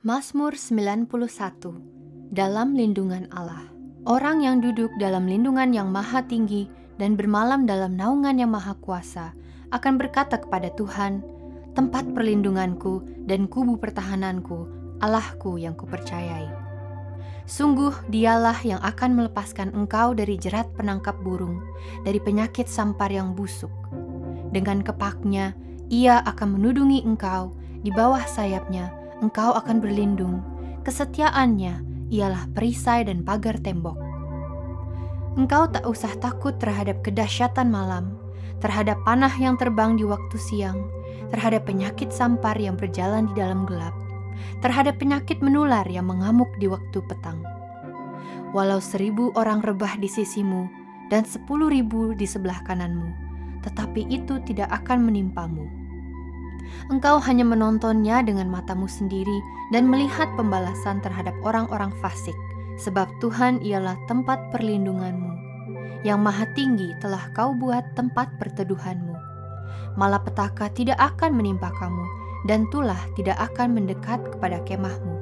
Mazmur 91. Dalam lindungan Allah. Orang yang duduk dalam lindungan yang maha tinggi dan bermalam dalam naungan yang maha kuasa akan berkata kepada Tuhan, tempat perlindunganku dan kubu pertahananku, Allahku yang kupercayai. Sungguh dialah yang akan melepaskan engkau dari jerat penangkap burung, dari penyakit sampar yang busuk. Dengan kepaknya, ia akan menudungi engkau, di bawah sayapnya, engkau akan berlindung. Kesetiaannya ialah perisai dan pagar tembok. Engkau tak usah takut terhadap kedahsyatan malam, terhadap panah yang terbang di waktu siang, terhadap penyakit sampar yang berjalan di dalam gelap, terhadap penyakit menular yang mengamuk di waktu petang. Walau 1.000 orang rebah di sisimu dan 10.000 di sebelah kananmu, tetapi itu tidak akan menimpamu. Engkau hanya menontonnya dengan matamu sendiri dan melihat pembalasan terhadap orang-orang fasik, sebab Tuhan ialah tempat perlindunganmu. Yang maha tinggi telah kau buat tempat perteduhanmu. Malapetaka tidak akan menimpa kamu, dan tulah tidak akan mendekat kepada kemahmu.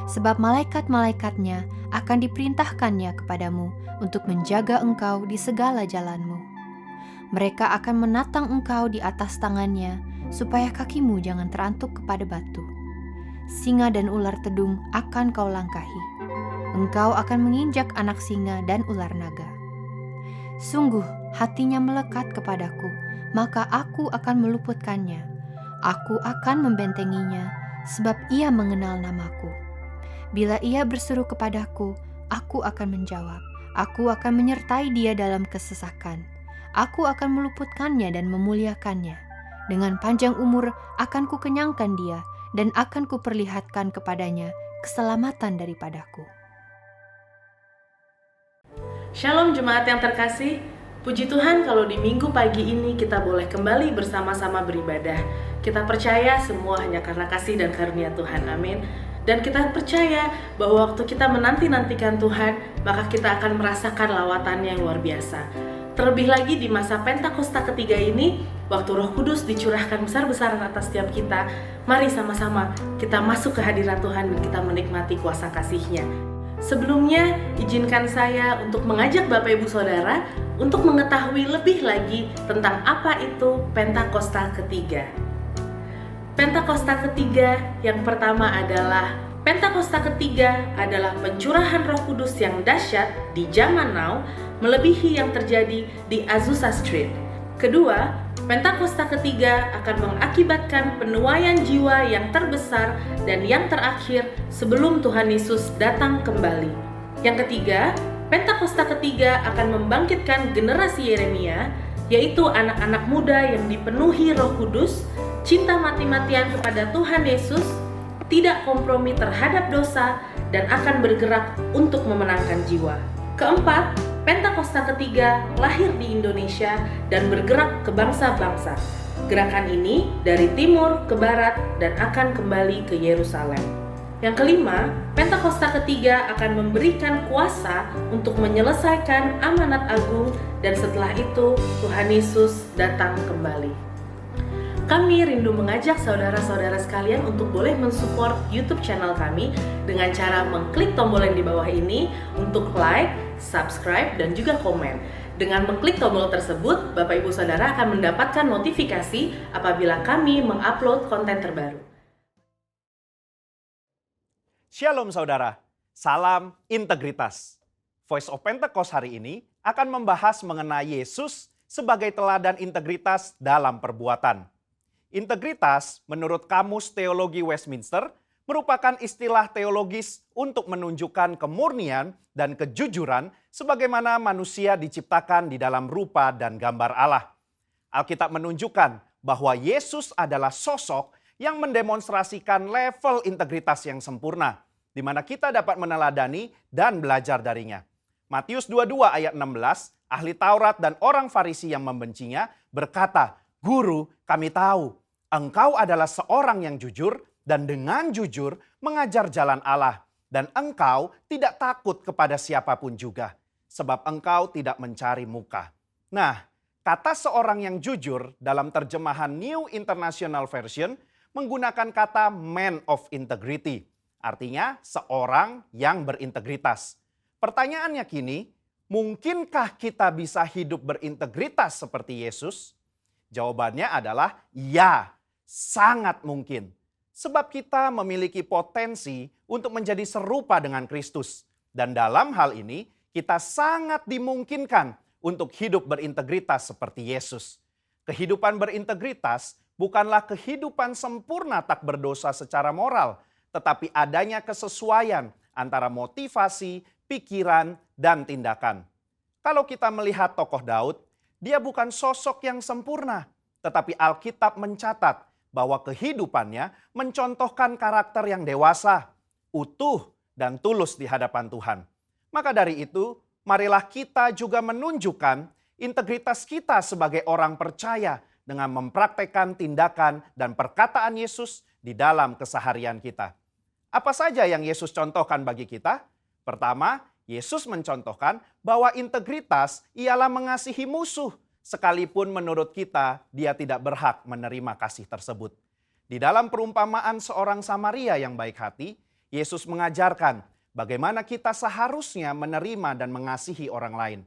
Sebab malaikat-malaikatnya akan diperintahkannya kepadamu untuk menjaga engkau di segala jalanmu. Mereka akan menatang engkau di atas tangannya, supaya kakimu jangan terantuk kepada batu. Singa dan ular tedung akan kau langkahi. Engkau akan menginjak anak singa dan ular naga. Sungguh hatinya melekat kepadaku, maka aku akan meluputkannya. Aku akan membentenginya, sebab ia mengenal namaku. Bila ia berseru kepadaku, aku akan menjawab. Aku akan menyertai dia dalam kesesakan. Aku akan meluputkannya dan memuliakannya. Dengan panjang umur akan kukenyangkan dia, dan akan kuperlihatkan kepadanya keselamatan daripadaku. Shalom jemaat yang terkasih, puji Tuhan kalau di minggu pagi ini kita boleh kembali bersama-sama beribadah. Kita percaya semua hanya karena kasih dan karunia Tuhan, amin. Dan kita percaya bahwa waktu kita menanti-nantikan Tuhan, maka kita akan merasakan lawatannya yang luar biasa. Terlebih lagi di masa Pentakosta ketiga ini, waktu Roh Kudus dicurahkan besar-besaran atas setiap kita, mari sama-sama kita masuk ke hadirat Tuhan dan kita menikmati kuasa kasih-Nya. Sebelumnya, izinkan saya untuk mengajak Bapak Ibu Saudara untuk mengetahui lebih lagi tentang apa itu Pentakosta ketiga. Pentakosta ketiga yang pertama adalah Pentakosta ketiga adalah pencurahan Roh Kudus yang dahsyat di zaman now, melebihi yang terjadi di Azusa Street. Kedua, Pentakosta ketiga akan mengakibatkan penuaian jiwa yang terbesar dan yang terakhir sebelum Tuhan Yesus datang kembali. Yang ketiga, Pentakosta ketiga akan membangkitkan generasi Yeremia, yaitu anak-anak muda yang dipenuhi Roh Kudus, cinta mati-matian kepada Tuhan Yesus, tidak kompromi terhadap dosa, dan akan bergerak untuk memenangkan jiwa. Keempat, Pentakosta ketiga lahir di Indonesia dan bergerak ke bangsa-bangsa. Gerakan ini dari timur ke barat dan akan kembali ke Yerusalem. Yang kelima, Pentakosta ketiga akan memberikan kuasa untuk menyelesaikan amanat agung dan setelah itu Tuhan Yesus datang kembali. Kami rindu mengajak saudara-saudara sekalian untuk boleh mensupport YouTube channel kami dengan cara mengklik tombol yang di bawah ini untuk like, subscribe, dan juga komen. Dengan mengklik tombol tersebut, Bapak Ibu Saudara akan mendapatkan notifikasi apabila kami mengupload konten terbaru. Shalom saudara, salam integritas. Voice of Pentecost hari ini akan membahas mengenai Yesus sebagai teladan integritas dalam perbuatan. Integritas menurut Kamus Teologi Westminster merupakan istilah teologis untuk menunjukkan kemurnian dan kejujuran sebagaimana manusia diciptakan di dalam rupa dan gambar Allah. Alkitab menunjukkan bahwa Yesus adalah sosok yang mendemonstrasikan level integritas yang sempurna, di mana kita dapat meneladani dan belajar darinya. Matius 22 ayat 16, ahli Taurat dan orang Farisi yang membencinya berkata, "Guru, kami tahu Engkau adalah seorang yang jujur dan dengan jujur mengajar jalan Allah. Dan engkau tidak takut kepada siapapun juga, sebab engkau tidak mencari muka." Nah, kata seorang yang jujur dalam terjemahan New International Version menggunakan kata man of integrity. artinya seorang yang berintegritas. Pertanyaannya kini, mungkinkah kita bisa hidup berintegritas seperti Yesus? Jawabannya adalah ya, sangat mungkin. Sebab kita memiliki potensi untuk menjadi serupa dengan Kristus. Dan dalam hal ini, kita sangat dimungkinkan untuk hidup berintegritas seperti Yesus. Kehidupan berintegritas bukanlah kehidupan sempurna tak berdosa secara moral, tetapi adanya kesesuaian antara motivasi, pikiran, dan tindakan. Kalau kita melihat tokoh Daud, dia bukan sosok yang sempurna, tetapi Alkitab mencatat bahwa kehidupannya mencontohkan karakter yang dewasa, utuh, dan tulus di hadapan Tuhan. Maka dari itu, marilah kita juga menunjukkan integritas kita sebagai orang percaya dengan mempraktekkan tindakan dan perkataan Yesus di dalam keseharian kita. Apa saja yang Yesus contohkan bagi kita? Pertama, Yesus mencontohkan bahwa integritas ialah mengasihi musuh, sekalipun menurut kita dia tidak berhak menerima kasih tersebut. Di dalam perumpamaan seorang Samaria yang baik hati, Yesus mengajarkan bagaimana kita seharusnya menerima dan mengasihi orang lain.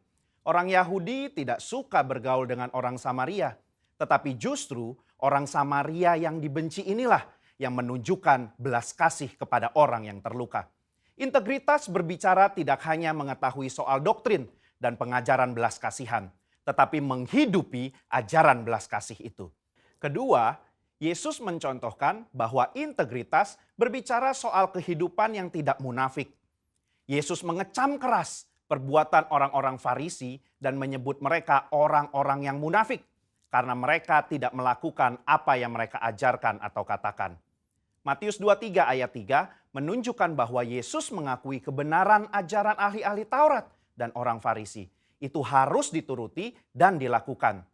Orang Yahudi tidak suka bergaul dengan orang Samaria, tetapi justru orang Samaria yang dibenci inilah yang menunjukkan belas kasih kepada orang yang terluka. Integritas berbicara tidak hanya mengetahui soal doktrin dan pengajaran belas kasihan, tetapi menghidupi ajaran belas kasih itu. Kedua, Yesus mencontohkan bahwa integritas berbicara soal kehidupan yang tidak munafik. Yesus mengecam keras perbuatan orang-orang Farisi dan menyebut mereka orang-orang yang munafik karena mereka tidak melakukan apa yang mereka ajarkan atau katakan. Matius 23 ayat 3 menunjukkan bahwa Yesus mengakui kebenaran ajaran ahli-ahli Taurat dan orang Farisi. Itu harus dituruti dan dilakukan.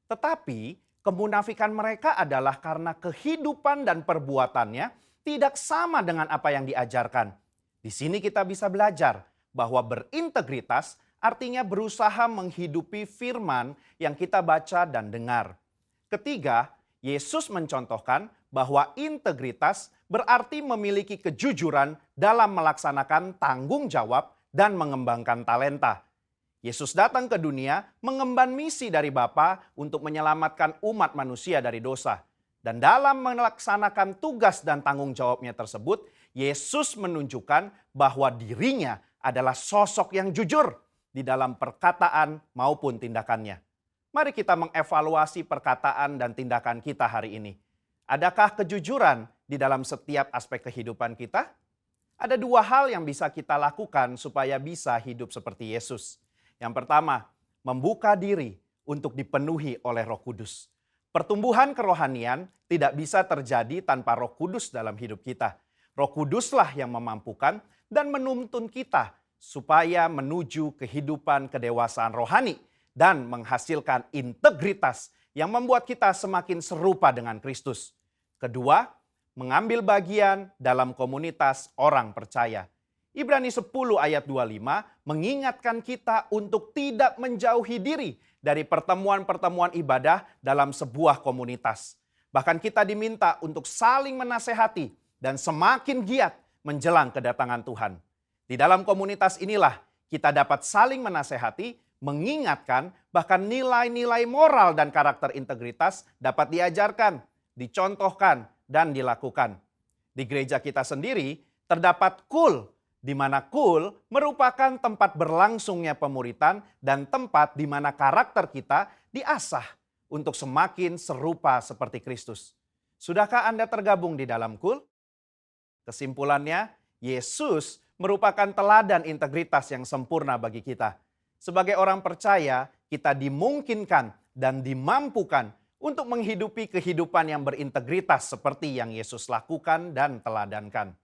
Tetapi kemunafikan mereka adalah karena kehidupan dan perbuatannya tidak sama dengan apa yang diajarkan. Di sini kita bisa belajar bahwa berintegritas artinya berusaha menghidupi firman yang kita baca dan dengar. Ketiga, Yesus mencontohkan bahwa integritas berarti memiliki kejujuran dalam melaksanakan tanggung jawab dan mengembangkan talenta. Yesus datang ke dunia mengemban misi dari Bapa untuk menyelamatkan umat manusia dari dosa. Dan dalam melaksanakan tugas dan tanggung jawabnya tersebut, Yesus menunjukkan bahwa dirinya adalah sosok yang jujur di dalam perkataan maupun tindakannya. Mari kita mengevaluasi perkataan dan tindakan kita hari ini. Adakah kejujuran di dalam setiap aspek kehidupan kita? Ada dua hal yang bisa kita lakukan supaya bisa hidup seperti Yesus. Yang pertama, membuka diri untuk dipenuhi oleh Roh Kudus. Pertumbuhan kerohanian tidak bisa terjadi tanpa Roh Kudus dalam hidup kita. Roh Kuduslah yang memampukan dan menuntun kita supaya menuju kehidupan kedewasaan rohani dan menghasilkan integritas yang membuat kita semakin serupa dengan Kristus. Kedua, mengambil bagian dalam komunitas orang percaya. Ibrani 10 ayat 25 mengingatkan kita untuk tidak menjauhi diri dari pertemuan-pertemuan ibadah dalam sebuah komunitas. Bahkan kita diminta untuk saling menasehati dan semakin giat menjelang kedatangan Tuhan. Di dalam komunitas inilah kita dapat saling menasehati, mengingatkan, bahkan nilai-nilai moral dan karakter integritas dapat diajarkan, dicontohkan, dan dilakukan. Di gereja kita sendiri terdapat KUL, di mana KUL merupakan tempat berlangsungnya pemuritan dan tempat di mana karakter kita diasah untuk semakin serupa seperti Kristus. Sudahkah Anda tergabung di dalam KUL? Kesimpulannya, Yesus merupakan teladan integritas yang sempurna bagi kita. Sebagai orang percaya, kita dimungkinkan dan dimampukan untuk menghidupi kehidupan yang berintegritas seperti yang Yesus lakukan dan teladankan.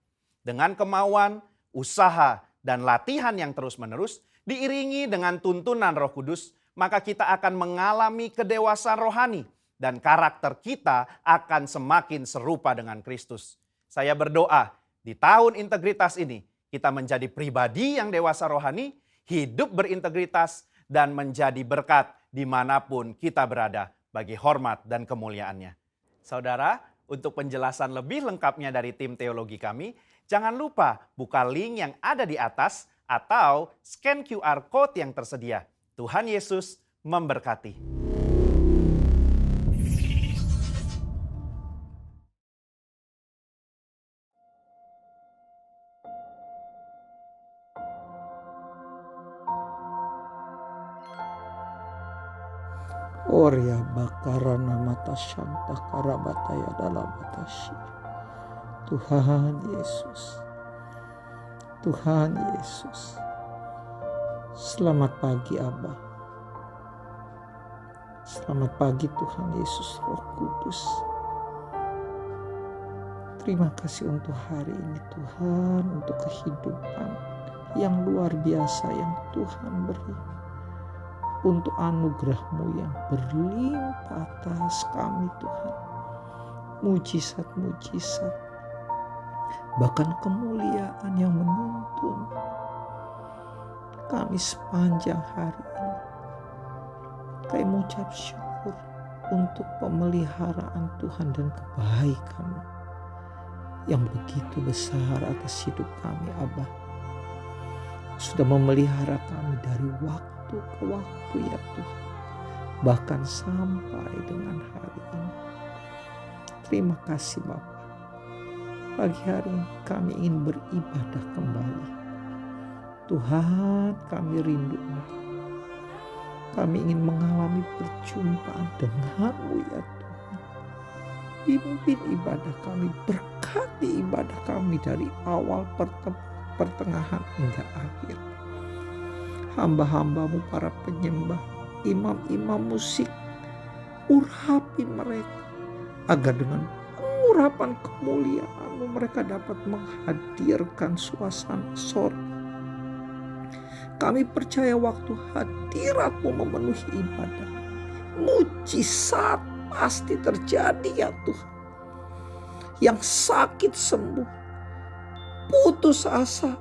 Dengan kemauan, usaha, dan latihan yang terus-menerus, diiringi dengan tuntunan Roh Kudus, maka kita akan mengalami kedewasaan rohani dan karakter kita akan semakin serupa dengan Kristus. Saya berdoa di tahun integritas ini, kita menjadi pribadi yang dewasa rohani, hidup berintegritas, dan menjadi berkat dimanapun kita berada bagi hormat dan kemuliaannya. Saudara, untuk penjelasan lebih lengkapnya dari tim teologi kami, Jangan lupa buka link yang ada di atas atau scan QR Code yang tersedia. Tuhan Yesus memberkati. Oria bakarana mata shanta karabataya dalam batashi. Tuhan Yesus, Tuhan Yesus. Selamat pagi Abba. Selamat pagi Tuhan Yesus Roh Kudus. Terima kasih untuk hari ini Tuhan, untuk kehidupan yang luar biasa yang Tuhan beri. Untuk anugerah-Mu yang berlimpah atas kami Tuhan. Mujizat-mujizat. Bahkan kemuliaan yang menuntun kami sepanjang hari ini. Kami mengucap syukur untuk pemeliharaan Tuhan dan kebaikan-Mu yang begitu besar atas hidup kami Abba. Sudah memelihara kami dari waktu ke waktu ya Tuhan, bahkan sampai dengan hari ini. Terima kasih Bapa. Pagi hari ini kami ingin beribadah kembali. Tuhan, kami rindu Engkau. Kami ingin mengalami perjumpaan dengan-Mu ya Tuhan. Pimpin ibadah kami, berkati ibadah kami dari awal pertengahan hingga akhir. Hamba-hamba-Mu para penyembah, imam-imam musik, urapi mereka agar dengan pengurapan kemuliaan-Mu mereka dapat menghadirkan suasana sorga. Kami percaya waktu hadirat-Mu memenuhi ibadah, mujizat pasti terjadi ya Tuhan. Yang sakit sembuh, putus asa,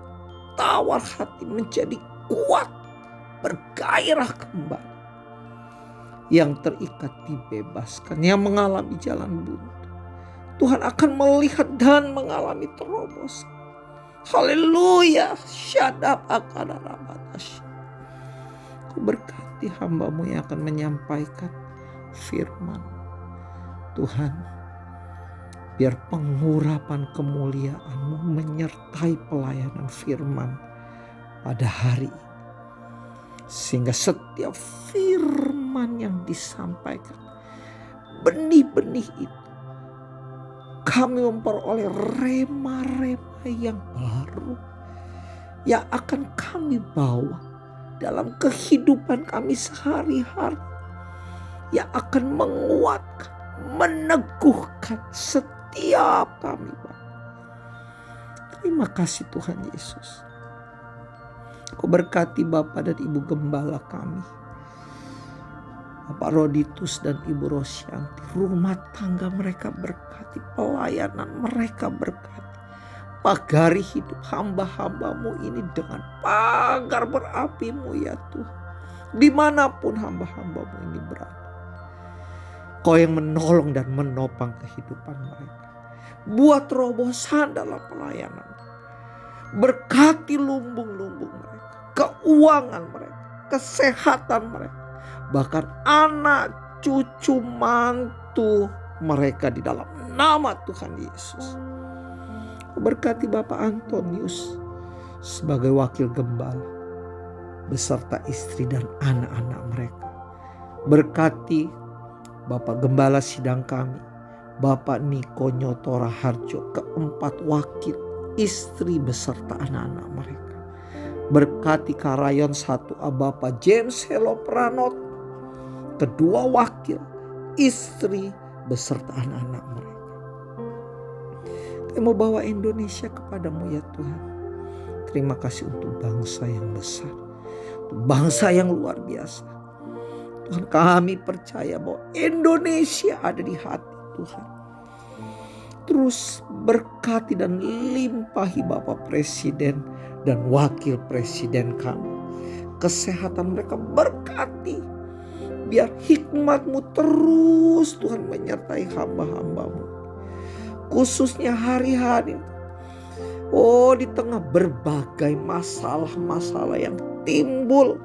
tawar hati menjadi kuat, bergairah kembali. Yang terikat dibebaskan, yang mengalami jalan buntu, Tuhan akan melihat dan mengalami terobosan. Haleluya. Syadab akadarabatasy. Ku berkati hamba-Mu yang akan menyampaikan firman. Tuhan, biar pengurapan kemuliaan-Mu menyertai pelayanan firman pada hari ini. Sehingga setiap firman yang disampaikan, benih-benih itu, kami memperoleh rema-rema yang baru yang akan kami bawa dalam kehidupan kami sehari-hari, yang akan menguatkan, meneguhkan setiap kami. Terima kasih Tuhan Yesus. Kau berkati Bapak dan Ibu Gembala kami, Bapak Roditus dan Ibu Rosyanti. Rumah tangga mereka berkati, pelayanan mereka berkati. Pagari hidup hamba-hamba-Mu ini dengan pagar berapi-Mu ya Tuhan. Dimanapun hamba-hamba-Mu ini berada, Kau yang menolong dan menopang kehidupan mereka. Buat terobosan dalam pelayanan. Berkati lumbung-lumbung mereka, keuangan mereka, kesehatan mereka, bahkan anak, cucu, mantu mereka di dalam nama Tuhan Yesus. Berkati Bapak Antonius sebagai wakil gembala beserta istri dan anak-anak mereka. Berkati Bapak Gembala sidang kami, Bapak Niko Nyotora Harjo, keempat wakil, istri beserta anak-anak mereka. Berkati Karayon 1A Bapak James Helo Pranot, kedua wakil, istri beserta anak-anak mereka. Kami mau bawa Indonesia kepadamu ya Tuhan. Terima kasih untuk bangsa yang besar, untuk bangsa yang luar biasa. Tuhan, kami percaya bahwa Indonesia ada di hati Tuhan. Terus berkati dan limpahi Bapak Presiden dan Wakil Presiden kami. Kesehatan mereka berkati. Biar hikmat-Mu terus Tuhan menyertai hamba-hamba-Mu. Khususnya hari-hari Oh, di tengah berbagai masalah-masalah yang timbul,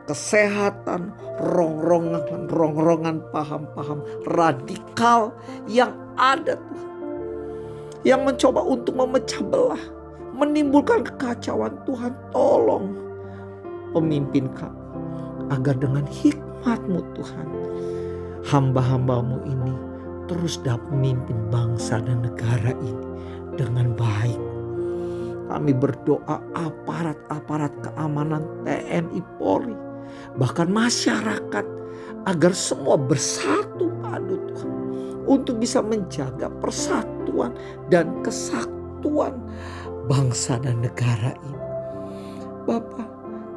kesehatan, rongrongan paham-paham radikal yang ada Tuhan, yang mencoba untuk memecah belah, menimbulkan kekacauan. Tuhan, tolong pemimpin kami agar dengan hikmat-Mu Tuhan, hamba-hamba-Mu ini terus dapat memimpin bangsa dan negara ini dengan baik. Kami berdoa aparat-aparat keamanan TNI Polri, bahkan masyarakat, agar semua bersatu padu Tuhan, untuk bisa menjaga persatuan dan kesatuan bangsa dan negara ini. Bapa,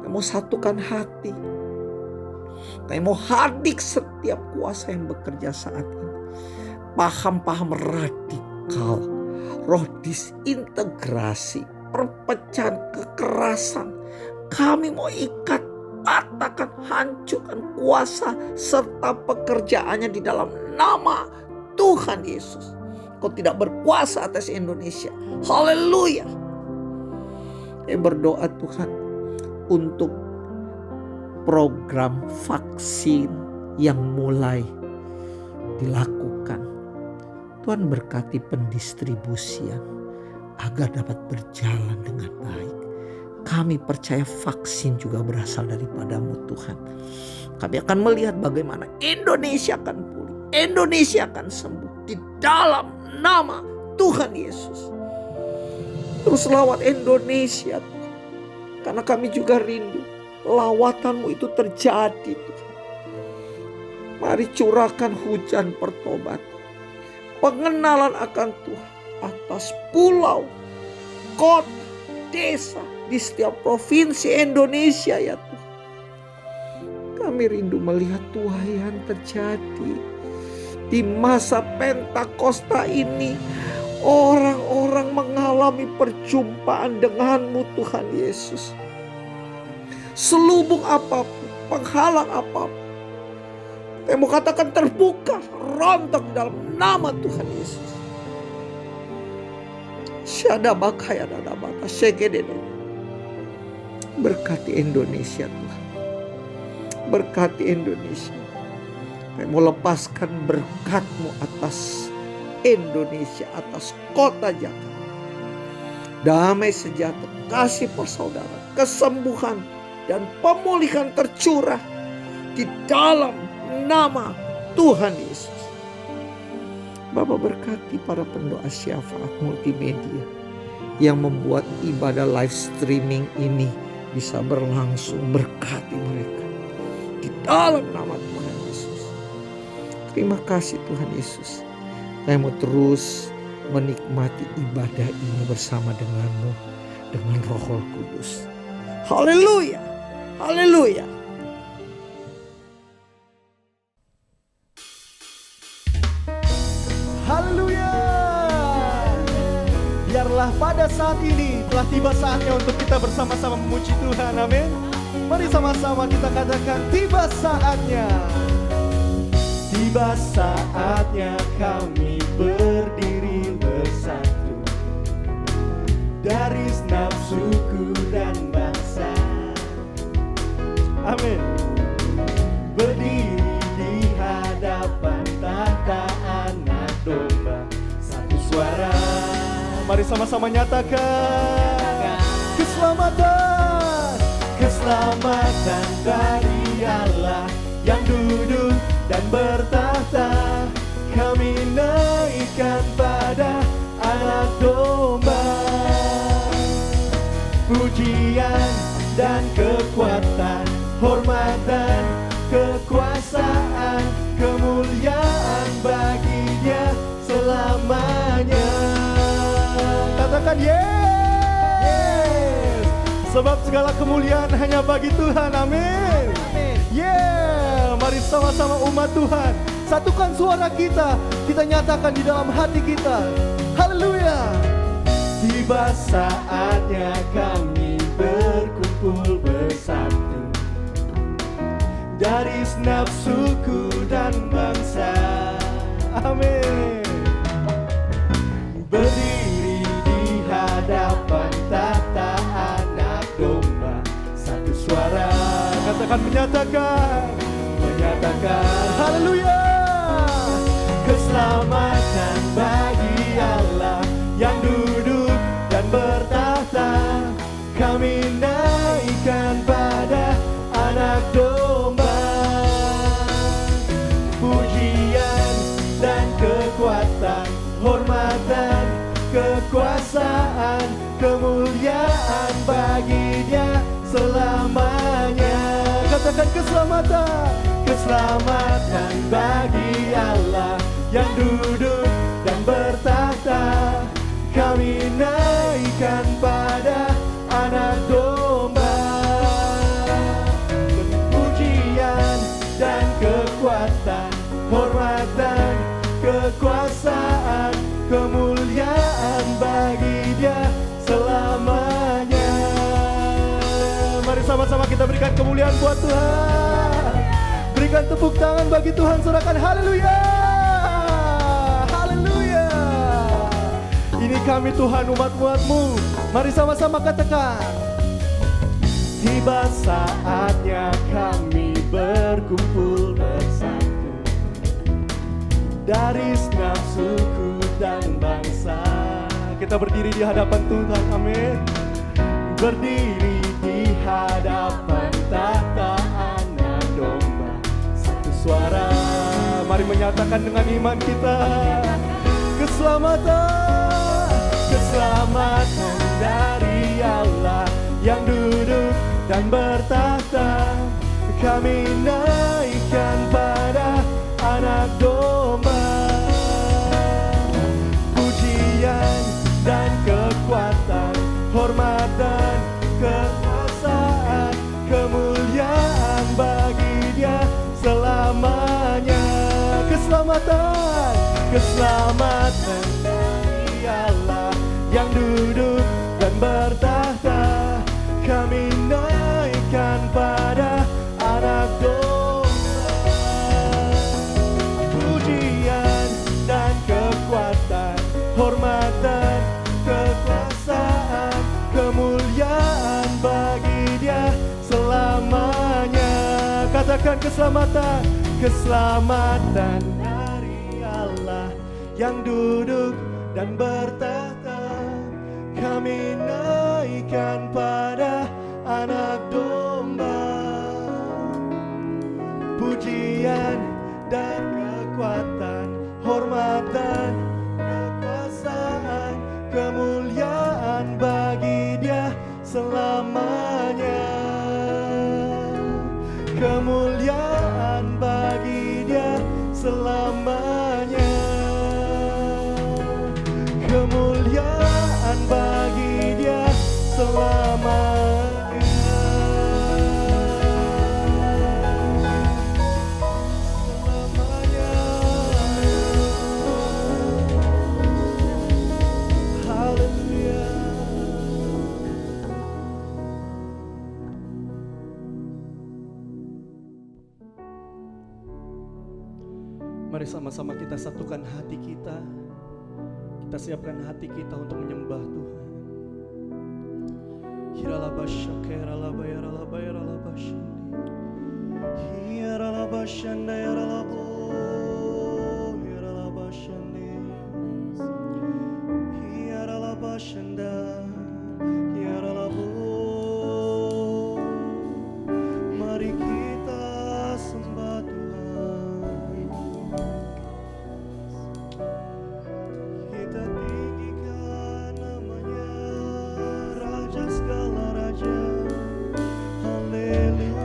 kami mau satukan hati. Kami mau hadik setiap kuasa yang bekerja saat ini. Paham-paham radikal, roh disintegrasi, perpecahan, kekerasan, kami mau ikat, patahkan, hancurkan kuasa serta pekerjaannya di dalam nama Tuhan Yesus. Kau tidak berkuasa atas Indonesia. Haleluya. Saya berdoa Tuhan untuk program vaksin yang mulai dilakukan. Tuhan berkati pendistribusian agar dapat berjalan dengan baik. Kami percaya vaksin juga berasal daripada-Mu Tuhan. Kami akan melihat bagaimana Indonesia akan pulih, Indonesia akan sembuh di dalam nama Tuhan Yesus. Terus lawat Indonesia Tuhan, karena kami juga rindu lawatan-Mu itu terjadi Tuhan. Mari curahkan hujan pertobatan, pengenalan akan Tuhan atas pulau, kota, desa di setiap provinsi Indonesia ya Tuhan. Kami rindu melihat Tuhan terjadi di masa Pentakosta ini. Orang-orang mengalami perjumpaan dengan-Mu Tuhan Yesus. Selubung apapun, penghalang apapun, saya mau katakan terbuka, rontok dalam nama Tuhan Yesus. Berkati Indonesia Tuhan. Berkati Indonesia. Saya mau lepaskan berkat-Mu atas Indonesia, atas kota Jakarta. Damai sejahtera, kasih persaudaraan, kesembuhan dan pemulihan tercurah di dalam nama Tuhan Yesus. Bapa, berkati para pendoa syafaat multimedia yang membuat ibadah live streaming ini bisa berlangsung. Berkati mereka di dalam nama Tuhan Yesus. Terima kasih Tuhan Yesus. Saya mau terus menikmati ibadah ini bersama dengan-Mu, dengan Roh Kudus. Haleluya, haleluya. Haleluya. Biarlah pada saat ini telah tiba saatnya untuk kita bersama-sama memuji Tuhan. Amin. Mari sama-sama kita katakan, tiba saatnya. Tiba saatnya kami berdiri bersatu dari segenap suku dan bangsa. Amin. Berdiri di hadapan tahta Anak Domba, satu suara. Mari sama-sama nyatakan keselamatan, keselamatan dari Allah yang duduk dan bertahta. Kami naikkan pada Anak Domba. Pujian dan kekuatan, hormat dan kekuasaan, kemuliaan bagi-Nya selamanya. Katakan yes. Sebab segala kemuliaan hanya bagi Tuhan. Amin. Yeah. Mari sama-sama umat Tuhan, satukan suara kita. Kita nyatakan di dalam hati kita. Haleluya. Tiba saatnya kami berkumpul bersatu dari segenap suku dan bangsa. Amin. Berdiri di hadapan suara. Katakan menyatakan haleluya. Keselamatan bagi Allah yang duduk dan bertahta. Kami naikkan pada anak domba. Pujian dan kekuatan, hormat dan kekuasaan, kemuliaan bagi Dia selamanya. Katakan keselamatan bagi Allah yang duduk dan bertahta. Kami naikkan pada anak domba. Pujian dan kekuatan, hormat dan kekuasaan, kemuliaan bagi Dia selamanya. Mari sama-sama kita berikan kemuliaan buat Tuhan. Berikan tepuk tangan bagi Tuhan, sorakan haleluya. Haleluya. Ini kami Tuhan, umat-umat-Mu. Mari sama-sama katakan. Tiba saatnya kami berkumpul bersatu dari segenap suku dan bangsa. Kita berdiri di hadapan Tuhan, amin. Berdiri di hadapan tahta anak domba. Satu suara, mari menyatakan dengan iman kita. Keselamatan dari Allah yang duduk dan bertahta. Kami naikkan pada anak domba. Pujian dan kekuatan, hormat dan kekuasaan, kemuliaan bagi Dia selamanya. Keselamatan dari Allah yang duduk dan bertahta. Kami naikkan pada anak domba. Pujian dan kekuatan, hormat dan kekuasaan, kemuliaan bagi Dia selamanya. Katakan keselamatan dari Allah yang duduk dan bertahta. Kami naikkan pada anak domba. Pujian dan kekuatan, hormat dan kekuasaan, kemuliaan bagi Dia selamanya. Kemuliaan bagi Dia selamanya. Kemuliaan bagi Dia selamanya. Selamanya. Haleluya. Mari sama-sama kita satukan hati kita. Kita siapkan hati kita untuk menyembah Tuhan. Mari kita sembah Tuhan. Kita tinggikan namanya, Raja segala raja. Haleluya.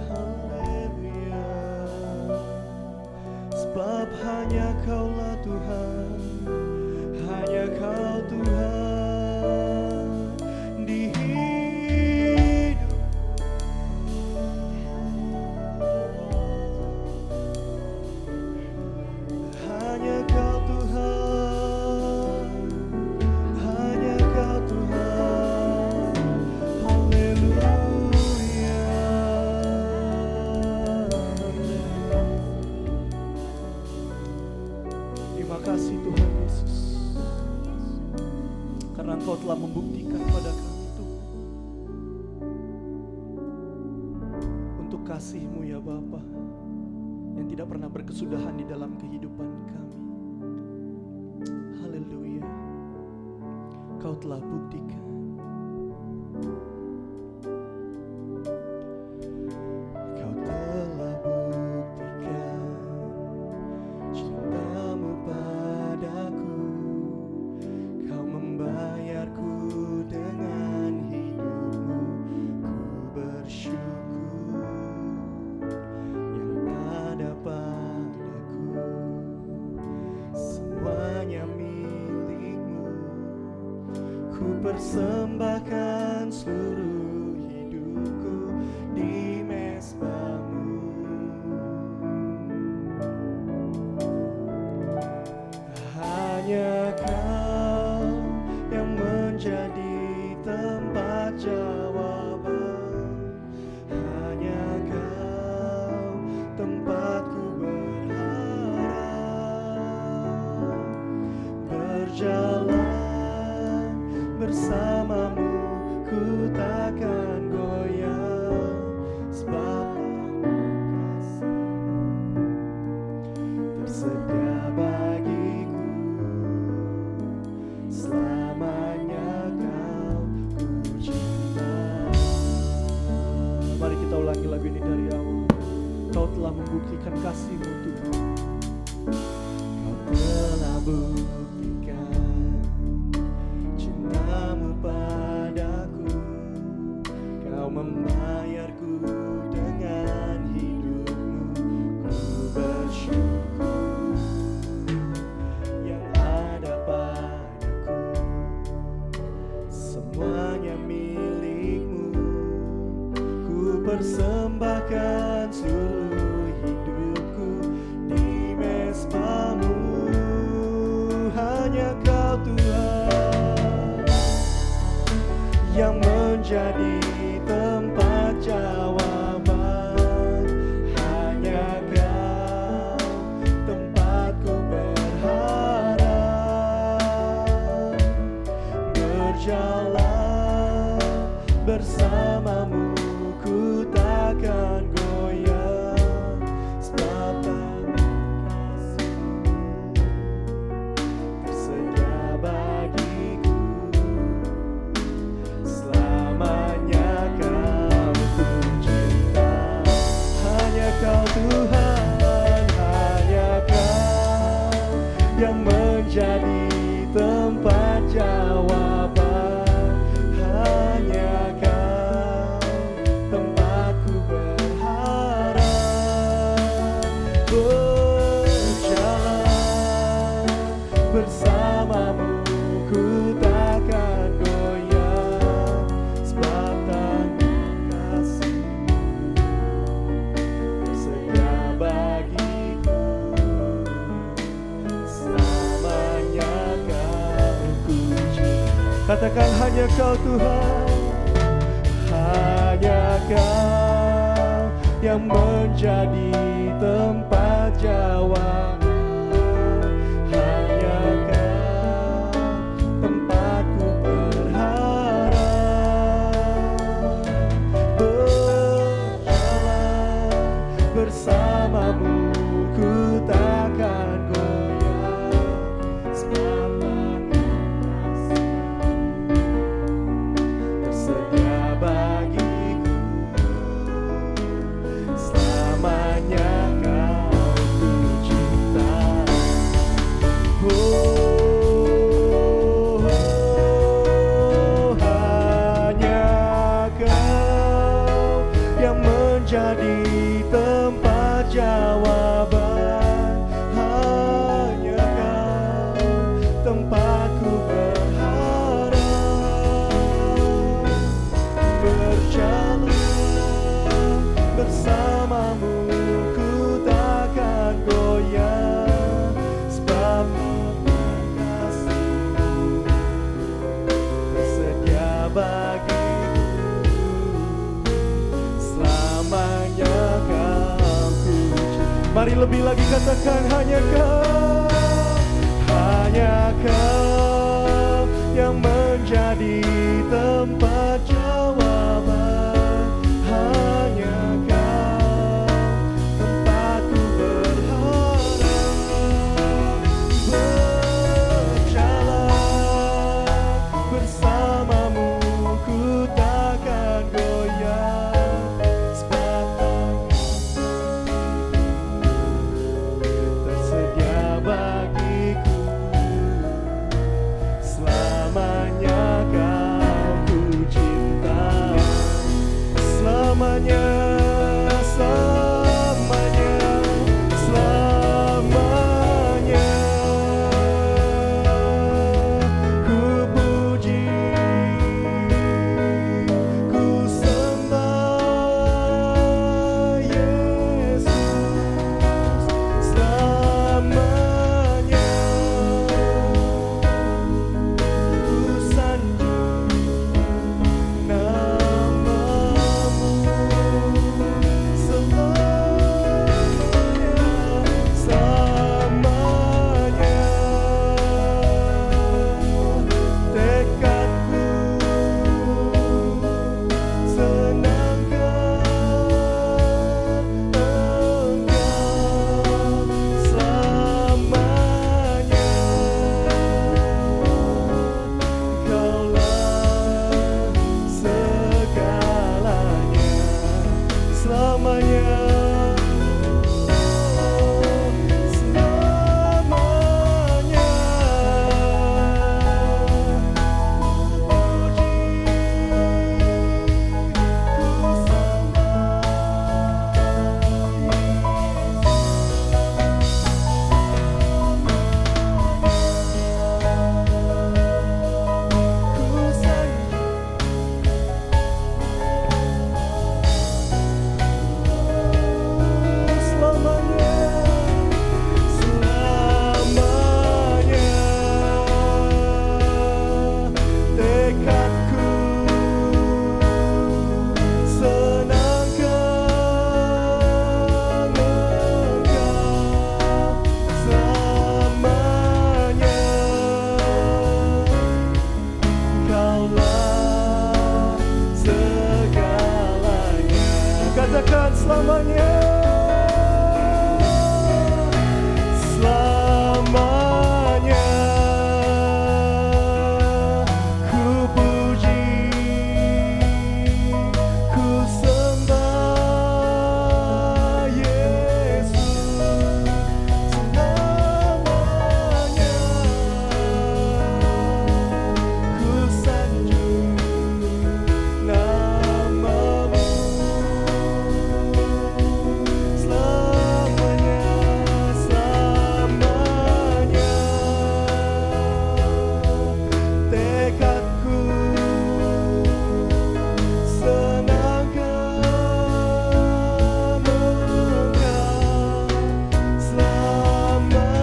Haleluya. Sebab hanya Kaulah Tuhan, hanya Kau Tuhan di hidup. Hanya Kau Tuhan, hanya Kau Tuhan. Haleluya. Terima kasih Tuhan Yesus, karena Engkau telah membuktikan pada kami kasih-Mu ya Bapa, yang tidak pernah berkesudahan di dalam kehidupan kami. Haleluya. Kau telah buktikan. Kau telah buktikan cinta-Mu padaku. Kau membayarku dengan hidup-Mu. Ku bersyukur yang ada padaku. Semuanya milik-Mu. Ku persembahkan seluruh hidupku di mezbah-Mu. Hanya Kau yang menjadi tempat jawaban. Hanya Kau tempatku berharap. Berjalan bersama-Mu, ku takkan goyah, sebab kasih-Mu tersedia bagiku. Selamanya Kau ku cinta. Mari kita ulangi lagu ini dari awal. Kau telah membuktikan kasih-Mu Tuhan. Kau telah buktikan cinta-Mu padaku. Kau membayarku dengan hidup-Mu. Ku bersyukur yang ada padaku. Semuanya milik-Mu. Ku persembahkan seluruh hidupku di mezbah-Mu. Hanya Kau Tuhan yang menjadi tempat jawaban. Hanya Kau tempatku berharap. Berjalan bersama-Mu, ku takkan goyah, sebab kasih-Mu tersedia bagiku. Selamanya Kau ku cinta. Hanya Kau Tuhan, hanya Kau yang menjadi tempat jawaban. Hanya Kau tempatku berharap. Berjalan bersama-Mu, ku takkan goyah, sebab kasih-Mu tersedia bagiku. Selamanya Kau ku cinta. Katakan hanya Kau Tuhan, hanya Kau yang menjadi tempat jawaban. Hanya Kau tempatku berharap. Berjalan bersama-Mu, ku takkan goyah, sebab kasih-Mu tersedia bagiku. Selamanya Kau ku cinta. Oh, hanya Kau yang menjadi tempat jawaban. Hanya Kau tempatku berharap. Berjalan bersama-Mu, ku takkan goyah, sebab kasih-Mu tersedia bagiku. Selamanya Kau ku cinta. Mari lebih lagi katakan hanya Kau. Hanya Kau yang menjadi tempat jawaban. Hanya Kau selamanya. Selamanya ku puji, ku sembah Yesus. Selamanya ku sanjung namamu. Selamanya, selamanya tekadku senangkan engkau. Selamanya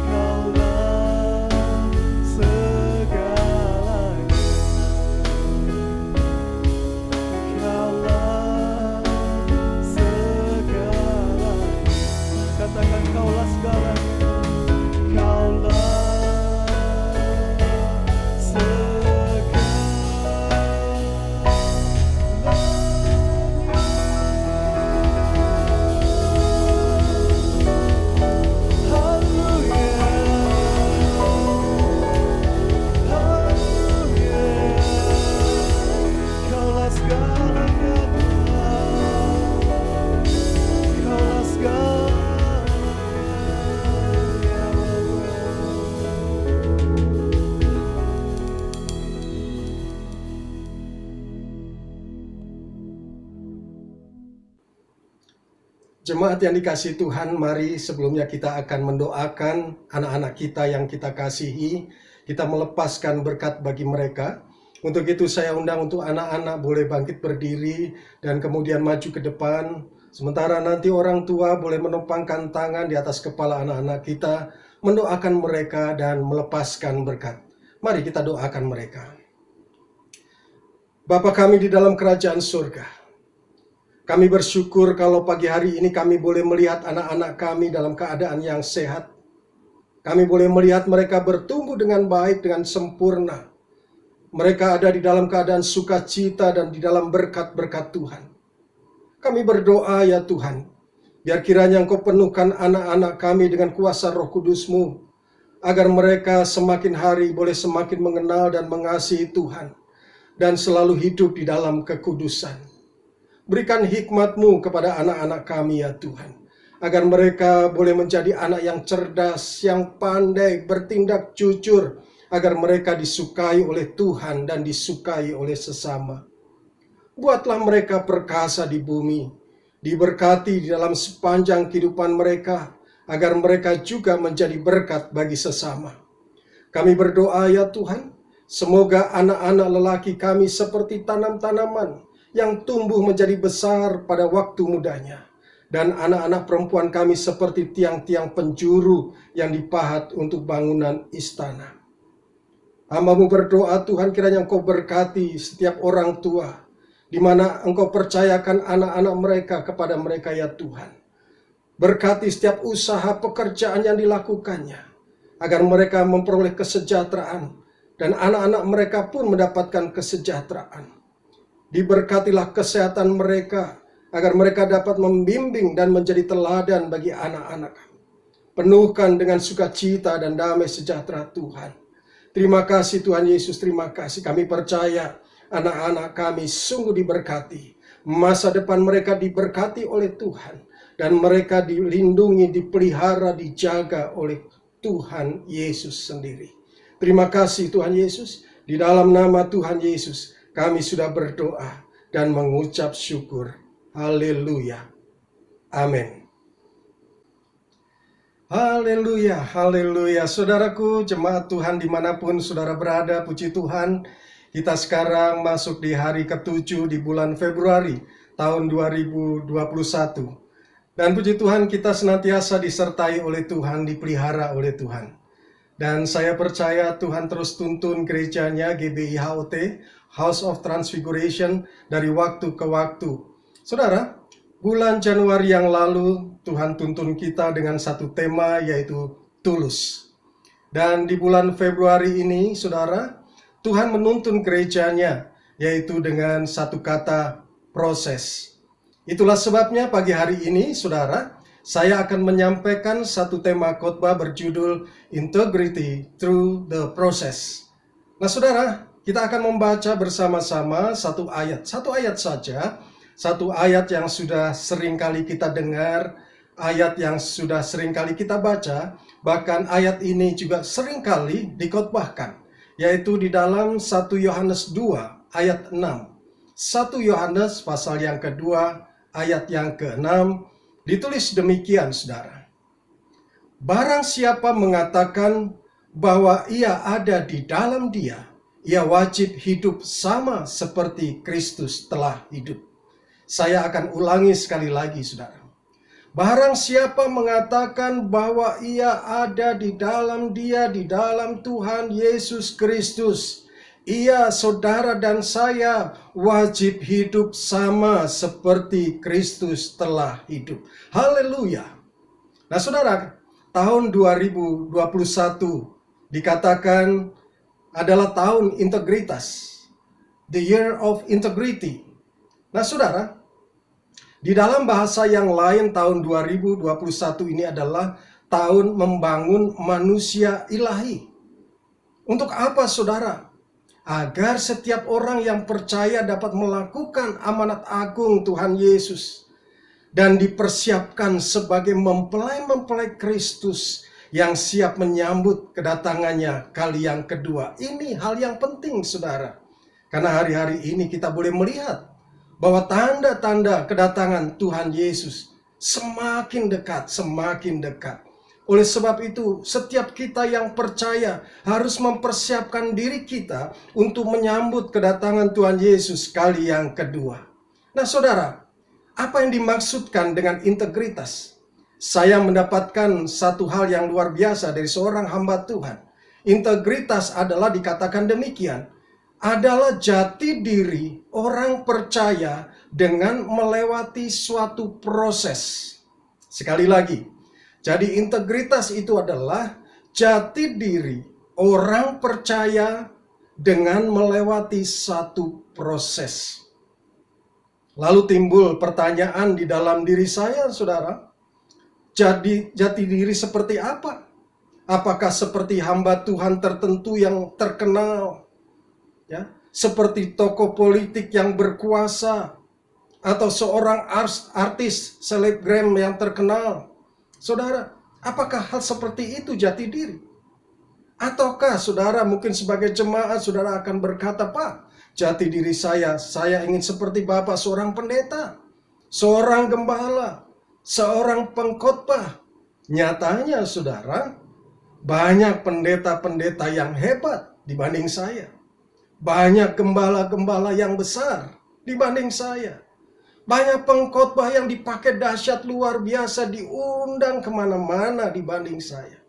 Kaulah segalanya. Kaulah segalanya. Katakan kaulah segalanya. Kaulah segalanya. Haleluya. Haleluya. Kaulah segalanya Tuhan. Kaulah segalanya ya Allah. Jemaat yang dikasihi Tuhan, mari sebelumnya kita akan mendoakan anak-anak kita yang kita kasihi. Kita melepaskan berkat bagi mereka. Untuk itu saya undang untuk anak-anak boleh bangkit berdiri dan kemudian maju ke depan. Sementara nanti orang tua boleh menopangkan tangan di atas kepala anak-anak kita, mendoakan mereka dan melepaskan berkat. Mari kita doakan mereka. Bapa kami di dalam kerajaan surga, kami bersyukur kalau pagi hari ini kami boleh melihat anak-anak kami dalam keadaan yang sehat. Kami boleh melihat mereka bertumbuh dengan baik, dengan sempurna. Mereka ada di dalam keadaan sukacita dan di dalam berkat-berkat Tuhan. Kami berdoa ya Tuhan, biar kiranya Engkau penuhkan anak-anak kami dengan kuasa Roh Kudus-Mu, agar mereka semakin hari boleh semakin mengenal dan mengasihi Tuhan, dan selalu hidup di dalam kekudusan. Berikan hikmat-Mu kepada anak-anak kami ya Tuhan, agar mereka boleh menjadi anak yang cerdas, yang pandai, bertindak jujur, agar mereka disukai oleh Tuhan dan disukai oleh sesama. Buatlah mereka perkasa di bumi, diberkati di dalam sepanjang kehidupan mereka, agar mereka juga menjadi berkat bagi sesama. Kami berdoa ya Tuhan, semoga anak-anak lelaki kami seperti tanam-tanaman yang tumbuh menjadi besar pada waktu mudanya. Dan anak-anak perempuan kami seperti tiang-tiang penjuru yang dipahat untuk bangunan istana. Hamba-Mu berdoa Tuhan, kiranya Engkau berkati setiap orang tua, di mana Engkau percayakan anak-anak mereka kepada mereka ya Tuhan. Berkati setiap usaha pekerjaan yang dilakukannya, agar mereka memperoleh kesejahteraan, dan anak-anak mereka pun mendapatkan kesejahteraan. Diberkatilah kesehatan mereka, agar mereka dapat membimbing dan menjadi teladan bagi anak-anak. Penuhkan dengan sukacita dan damai sejahtera Tuhan. Terima kasih Tuhan Yesus, terima kasih. Kami percaya anak-anak kami sungguh diberkati. Masa depan mereka diberkati oleh Tuhan. Dan mereka dilindungi, dipelihara, dijaga oleh Tuhan Yesus sendiri. Terima kasih Tuhan Yesus. Di dalam nama Tuhan Yesus, kami sudah berdoa dan mengucap syukur. Haleluya. Amin. Haleluya, haleluya. Saudaraku, jemaat Tuhan dimanapun saudara berada, puji Tuhan. Kita sekarang masuk di hari ke-7 di bulan Februari tahun 2021. Dan puji Tuhan, kita senantiasa disertai oleh Tuhan, dipelihara oleh Tuhan. Dan saya percaya Tuhan terus tuntun gerejanya GBI HOT, House of Transfiguration, dari waktu ke waktu. Saudara, bulan Januari yang lalu Tuhan tuntun kita dengan satu tema, yaitu tulus. Dan di bulan Februari ini, saudara, Tuhan menuntun gerejanya yaitu dengan satu kata proses. Itulah sebabnya pagi hari ini, saudara, saya akan menyampaikan satu tema khotbah berjudul Integrity Through the Process. Nah, saudara, kita akan membaca bersama-sama satu ayat saja, satu ayat yang sudah sering kali kita dengar, ayat yang sudah sering kali kita baca, bahkan ayat ini juga sering kali dikhotbahkan, yaitu di dalam 1 Yohanes 2 ayat 6. 1 Yohanes pasal yang kedua ayat yang ke-6 ditulis demikian, saudara. Barang siapa mengatakan bahwa ia ada di dalam Dia, ia wajib hidup sama seperti Kristus telah hidup. Saya akan ulangi sekali lagi, saudara. Barang siapa mengatakan bahwa ia ada di dalam Dia, di dalam Tuhan Yesus Kristus, ia, saudara dan saya, wajib hidup sama seperti Kristus telah hidup. Haleluya. Nah, saudara, tahun 2021 dikatakan adalah tahun integritas. The year of integrity. Nah, saudara, di dalam bahasa yang lain tahun 2021 ini adalah tahun membangun manusia ilahi. Untuk apa, saudara? Agar setiap orang yang percaya dapat melakukan amanat agung Tuhan Yesus dan dipersiapkan sebagai mempelai-mempelai Kristus yang siap menyambut kedatangannya kali yang kedua. Ini hal yang penting, saudara. Karena hari-hari ini kita boleh melihat bahwa tanda-tanda kedatangan Tuhan Yesus semakin dekat, semakin dekat. Oleh sebab itu, setiap kita yang percaya harus mempersiapkan diri kita untuk menyambut kedatangan Tuhan Yesus kali yang kedua. Nah, saudara, apa yang dimaksudkan dengan integritas? Saya mendapatkan satu hal yang luar biasa dari seorang hamba Tuhan. Integritas adalah dikatakan demikian, adalah jati diri orang percaya dengan melewati suatu proses. Sekali lagi, jadi integritas itu adalah jati diri orang percaya dengan melewati satu proses. Lalu timbul pertanyaan di dalam diri saya, saudara. Jadi jati diri seperti apa? Apakah seperti hamba Tuhan tertentu yang terkenal? Ya, seperti tokoh politik yang berkuasa? Atau seorang artis selebgram yang terkenal? Saudara, apakah hal seperti itu jati diri? Ataukah saudara mungkin sebagai jemaat saudara akan berkata, Pak, jati diri saya ingin seperti Bapak seorang pendeta, seorang gembala, seorang pengkhotbah. Nyatanya saudara, banyak pendeta-pendeta yang hebat dibanding saya. Banyak gembala-gembala yang besar dibanding saya. Banyak pengkhotbah yang dipakai dahsyat luar biasa, diundang kemana-mana dibanding saya.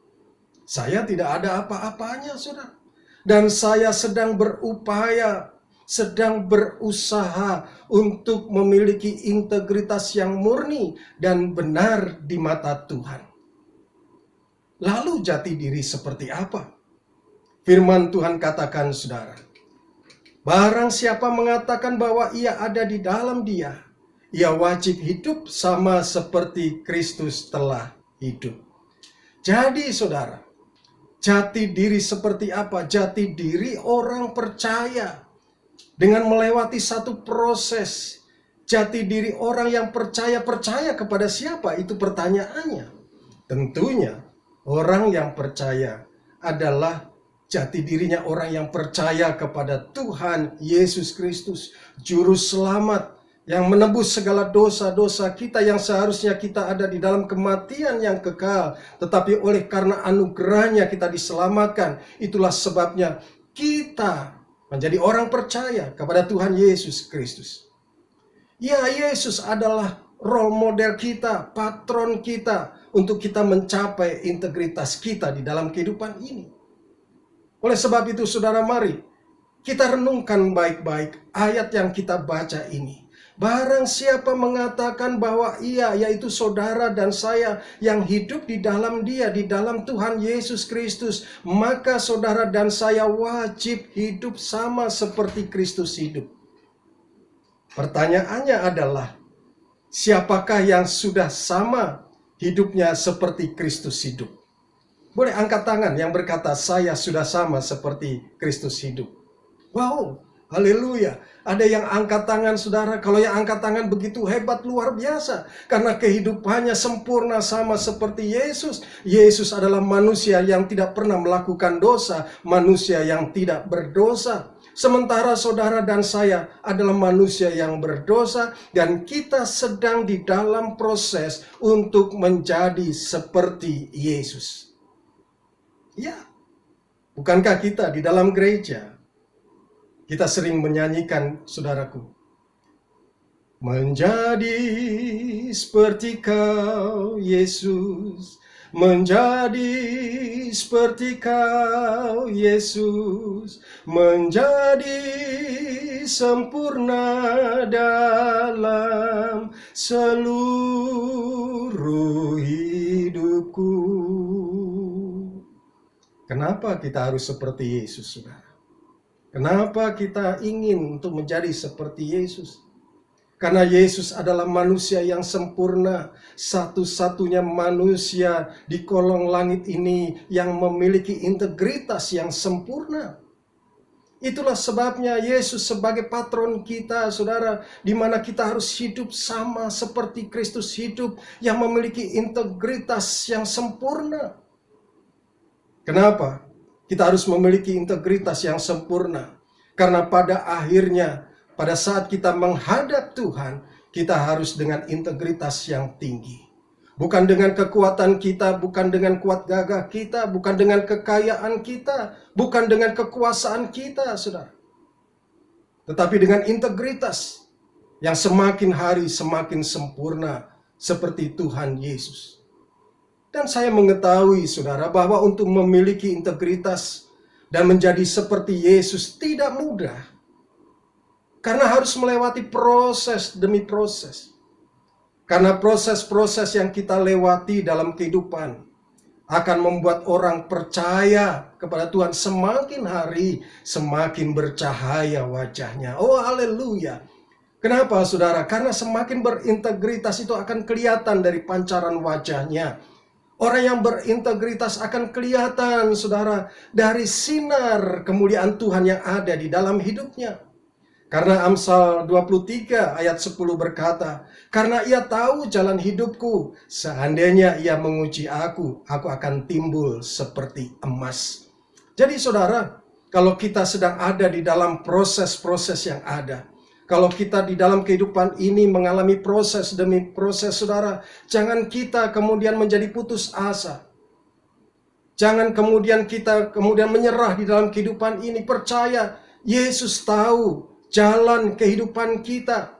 Saya tidak ada apa-apanya, saudara. Dan saya sedang berupaya, sedang berusaha untuk memiliki integritas yang murni dan benar di mata Tuhan. Lalu jati diri seperti apa? Firman Tuhan katakan, saudara, barang siapa mengatakan bahwa ia ada di dalam Dia, ia wajib hidup sama seperti Kristus telah hidup. Jadi saudara, jati diri seperti apa? Jati diri orang percaya dengan melewati satu proses. Jati diri orang yang percaya kepada siapa? Itu pertanyaannya. Tentunya orang yang percaya adalah jati dirinya orang yang percaya kepada Tuhan Yesus Kristus, Juru Selamat, yang menebus segala dosa-dosa kita yang seharusnya kita ada di dalam kematian yang kekal. Tetapi oleh karena anugerahnya kita diselamatkan. Itulah sebabnya kita menjadi orang percaya kepada Tuhan Yesus Kristus. Ya, Yesus adalah role model kita, patron kita, untuk kita mencapai integritas kita di dalam kehidupan ini. Oleh sebab itu, saudara, mari kita renungkan baik-baik ayat yang kita baca ini. Barang siapa mengatakan bahwa ia, yaitu saudara dan saya, yang hidup di dalam dia, di dalam Tuhan Yesus Kristus, maka saudara dan saya wajib hidup sama seperti Kristus hidup. Pertanyaannya adalah, siapakah yang sudah sama hidupnya seperti Kristus hidup? Boleh angkat tangan yang berkata, saya sudah sama seperti Kristus hidup. Wow, haleluya. Ada yang angkat tangan, saudara. Kalau yang angkat tangan begitu hebat, luar biasa. Karena kehidupannya sempurna sama seperti Yesus. Yesus adalah manusia yang tidak pernah melakukan dosa. Manusia yang tidak berdosa. Sementara saudara dan saya adalah manusia yang berdosa. Dan kita sedang di dalam proses untuk menjadi seperti Yesus. Ya, bukankah kita di dalam gereja kita sering menyanyikan, saudaraku, menjadi seperti Kau, Yesus, menjadi seperti Kau, Yesus, menjadi sempurna dalam seluruh hidupku. Kenapa kita harus seperti Yesus, saudara? Kenapa kita ingin untuk menjadi seperti Yesus? Karena Yesus adalah manusia yang sempurna, satu-satunya manusia di kolong langit ini yang memiliki integritas yang sempurna. Itulah sebabnya Yesus sebagai patron kita, saudara, di mana kita harus hidup sama seperti Kristus hidup yang memiliki integritas yang sempurna. Kenapa? Kita harus memiliki integritas yang sempurna. Karena pada akhirnya, pada saat kita menghadap Tuhan, kita harus dengan integritas yang tinggi. Bukan dengan kekuatan kita, bukan dengan kuat gagah kita, bukan dengan kekayaan kita, bukan dengan kekuasaan kita, saudara. Tetapi dengan integritas yang semakin hari semakin sempurna seperti Tuhan Yesus. Dan saya mengetahui, saudara, bahwa untuk memiliki integritas dan menjadi seperti Yesus tidak mudah. Karena harus melewati proses demi proses. Karena proses-proses yang kita lewati dalam kehidupan akan membuat orang percaya kepada Tuhan. Semakin hari semakin bercahaya wajahnya. Oh, haleluya. Kenapa, saudara? Karena semakin berintegritas itu akan kelihatan dari pancaran wajahnya. Orang yang berintegritas akan kelihatan, saudara, dari sinar kemuliaan Tuhan yang ada di dalam hidupnya. Karena Amsal 23 ayat 10 berkata, karena ia tahu jalan hidupku, seandainya ia menguji aku akan timbul seperti emas. Jadi saudara, kalau kita sedang ada di dalam proses-proses yang ada, kalau kita di dalam kehidupan ini mengalami proses demi proses, saudara, jangan kita kemudian menjadi putus asa. Jangan kemudian kita menyerah di dalam kehidupan ini. Percaya, Yesus tahu jalan kehidupan kita.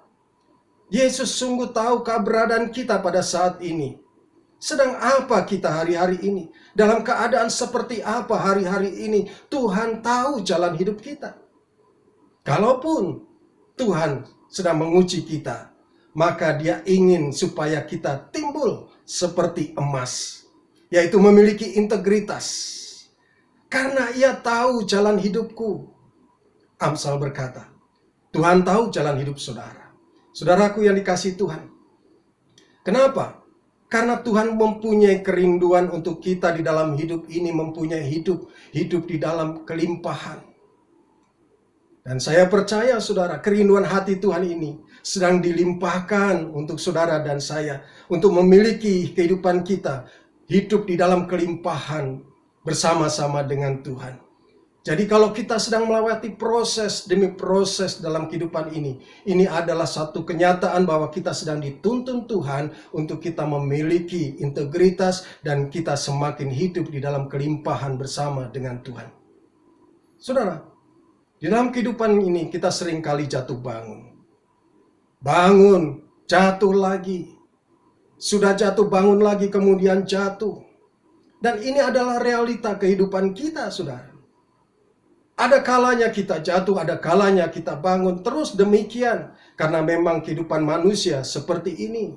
Yesus sungguh tahu keberadaan kita pada saat ini. Sedang apa kita hari-hari ini? Dalam keadaan seperti apa hari-hari ini? Tuhan tahu jalan hidup kita. Kalaupun Tuhan sedang menguji kita, maka Dia ingin supaya kita timbul seperti emas, yaitu memiliki integritas. Karena Ia tahu jalan hidupku. Amsal berkata, Tuhan tahu jalan hidup saudara. Saudaraku yang dikasihi Tuhan. Kenapa? Karena Tuhan mempunyai kerinduan untuk kita di dalam hidup ini, mempunyai hidup di dalam kelimpahan. Dan saya percaya, saudara, kerinduan hati Tuhan ini sedang dilimpahkan untuk saudara dan saya untuk memiliki kehidupan kita hidup di dalam kelimpahan bersama-sama dengan Tuhan. Jadi kalau kita sedang melewati proses demi proses dalam kehidupan ini adalah satu kenyataan bahwa kita sedang dituntun Tuhan untuk kita memiliki integritas dan kita semakin hidup di dalam kelimpahan bersama dengan Tuhan. Saudara, di dalam kehidupan ini kita sering kali jatuh bangun. Bangun, jatuh lagi. Sudah jatuh, bangun lagi, kemudian jatuh. Dan ini adalah realita kehidupan kita, saudara. Ada kalanya kita jatuh, ada kalanya kita bangun. Terus demikian. Karena memang kehidupan manusia seperti ini.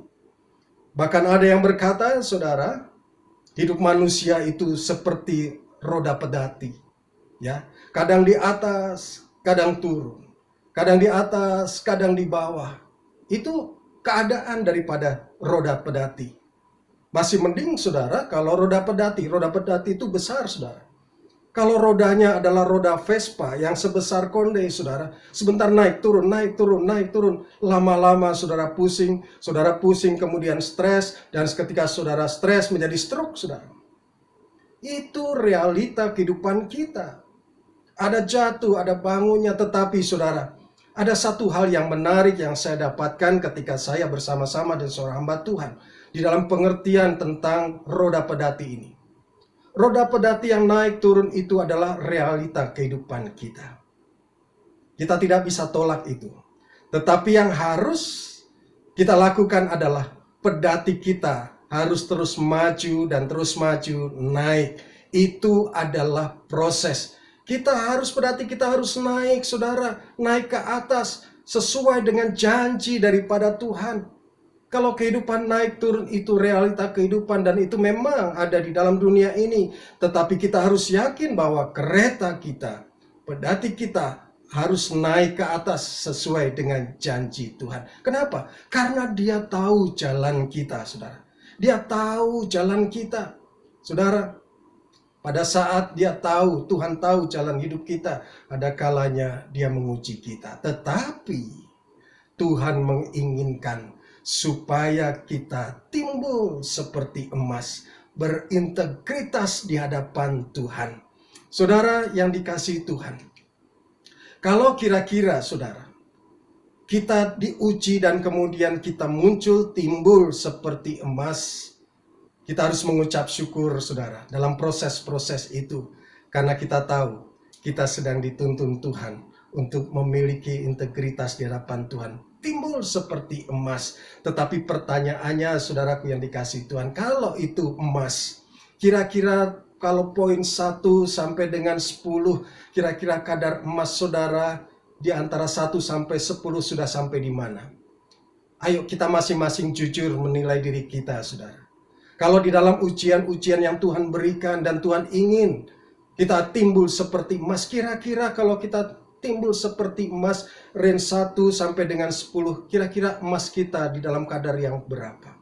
Bahkan ada yang berkata, saudara, hidup manusia itu seperti roda pedati. Ya, kadang di atas, kadang turun. Kadang di atas, kadang di bawah. Itu keadaan daripada roda pedati. Masih mending, saudara, kalau roda pedati itu besar, saudara. Kalau rodanya adalah roda Vespa yang sebesar konde, saudara, sebentar naik turun, naik turun, naik turun. Lama-lama saudara pusing kemudian stres, dan ketika saudara stres menjadi stroke, saudara. Itu realita kehidupan kita. Ada jatuh, ada bangunnya, tetapi saudara, ada satu hal yang menarik yang saya dapatkan ketika saya bersama-sama dengan seorang hamba Tuhan di dalam pengertian tentang roda pedati ini. Roda pedati yang naik turun itu adalah realita kehidupan kita. Kita tidak bisa tolak itu. Tetapi yang harus kita lakukan adalah pedati kita harus terus maju dan terus maju naik. Itu adalah proses. Pedati kita harus naik, saudara. Naik ke atas sesuai dengan janji daripada Tuhan. Kalau kehidupan naik turun itu realita kehidupan dan itu memang ada di dalam dunia ini. Tetapi kita harus yakin bahwa kereta kita, pedati kita harus naik ke atas sesuai dengan janji Tuhan. Kenapa? Karena Dia tahu jalan kita, saudara. Dia tahu jalan kita. Saudara, pada saat Dia tahu, Tuhan tahu jalan hidup kita, ada kalanya Dia menguji kita. Tetapi Tuhan menginginkan supaya kita timbul seperti emas, berintegritas di hadapan Tuhan. Saudara yang dikasihi Tuhan, kalau kira-kira saudara, kita diuji dan kemudian kita muncul timbul seperti emas, kita harus mengucap syukur saudara dalam proses-proses itu. Karena kita tahu kita sedang dituntun Tuhan untuk memiliki integritas di hadapan Tuhan. Timbul seperti emas. Tetapi pertanyaannya saudaraku yang dikasihi Tuhan, kalau itu emas, kira-kira kalau poin 1 sampai dengan 10, kira-kira kadar emas saudara di antara 1 sampai 10 sudah sampai di mana? Ayo kita masing-masing jujur menilai diri kita, saudara. Kalau di dalam ujian-ujian yang Tuhan berikan dan Tuhan ingin kita timbul seperti emas, kira-kira kalau kita timbul seperti emas, range 1 sampai dengan 10, kira-kira emas kita di dalam kadar yang berapa?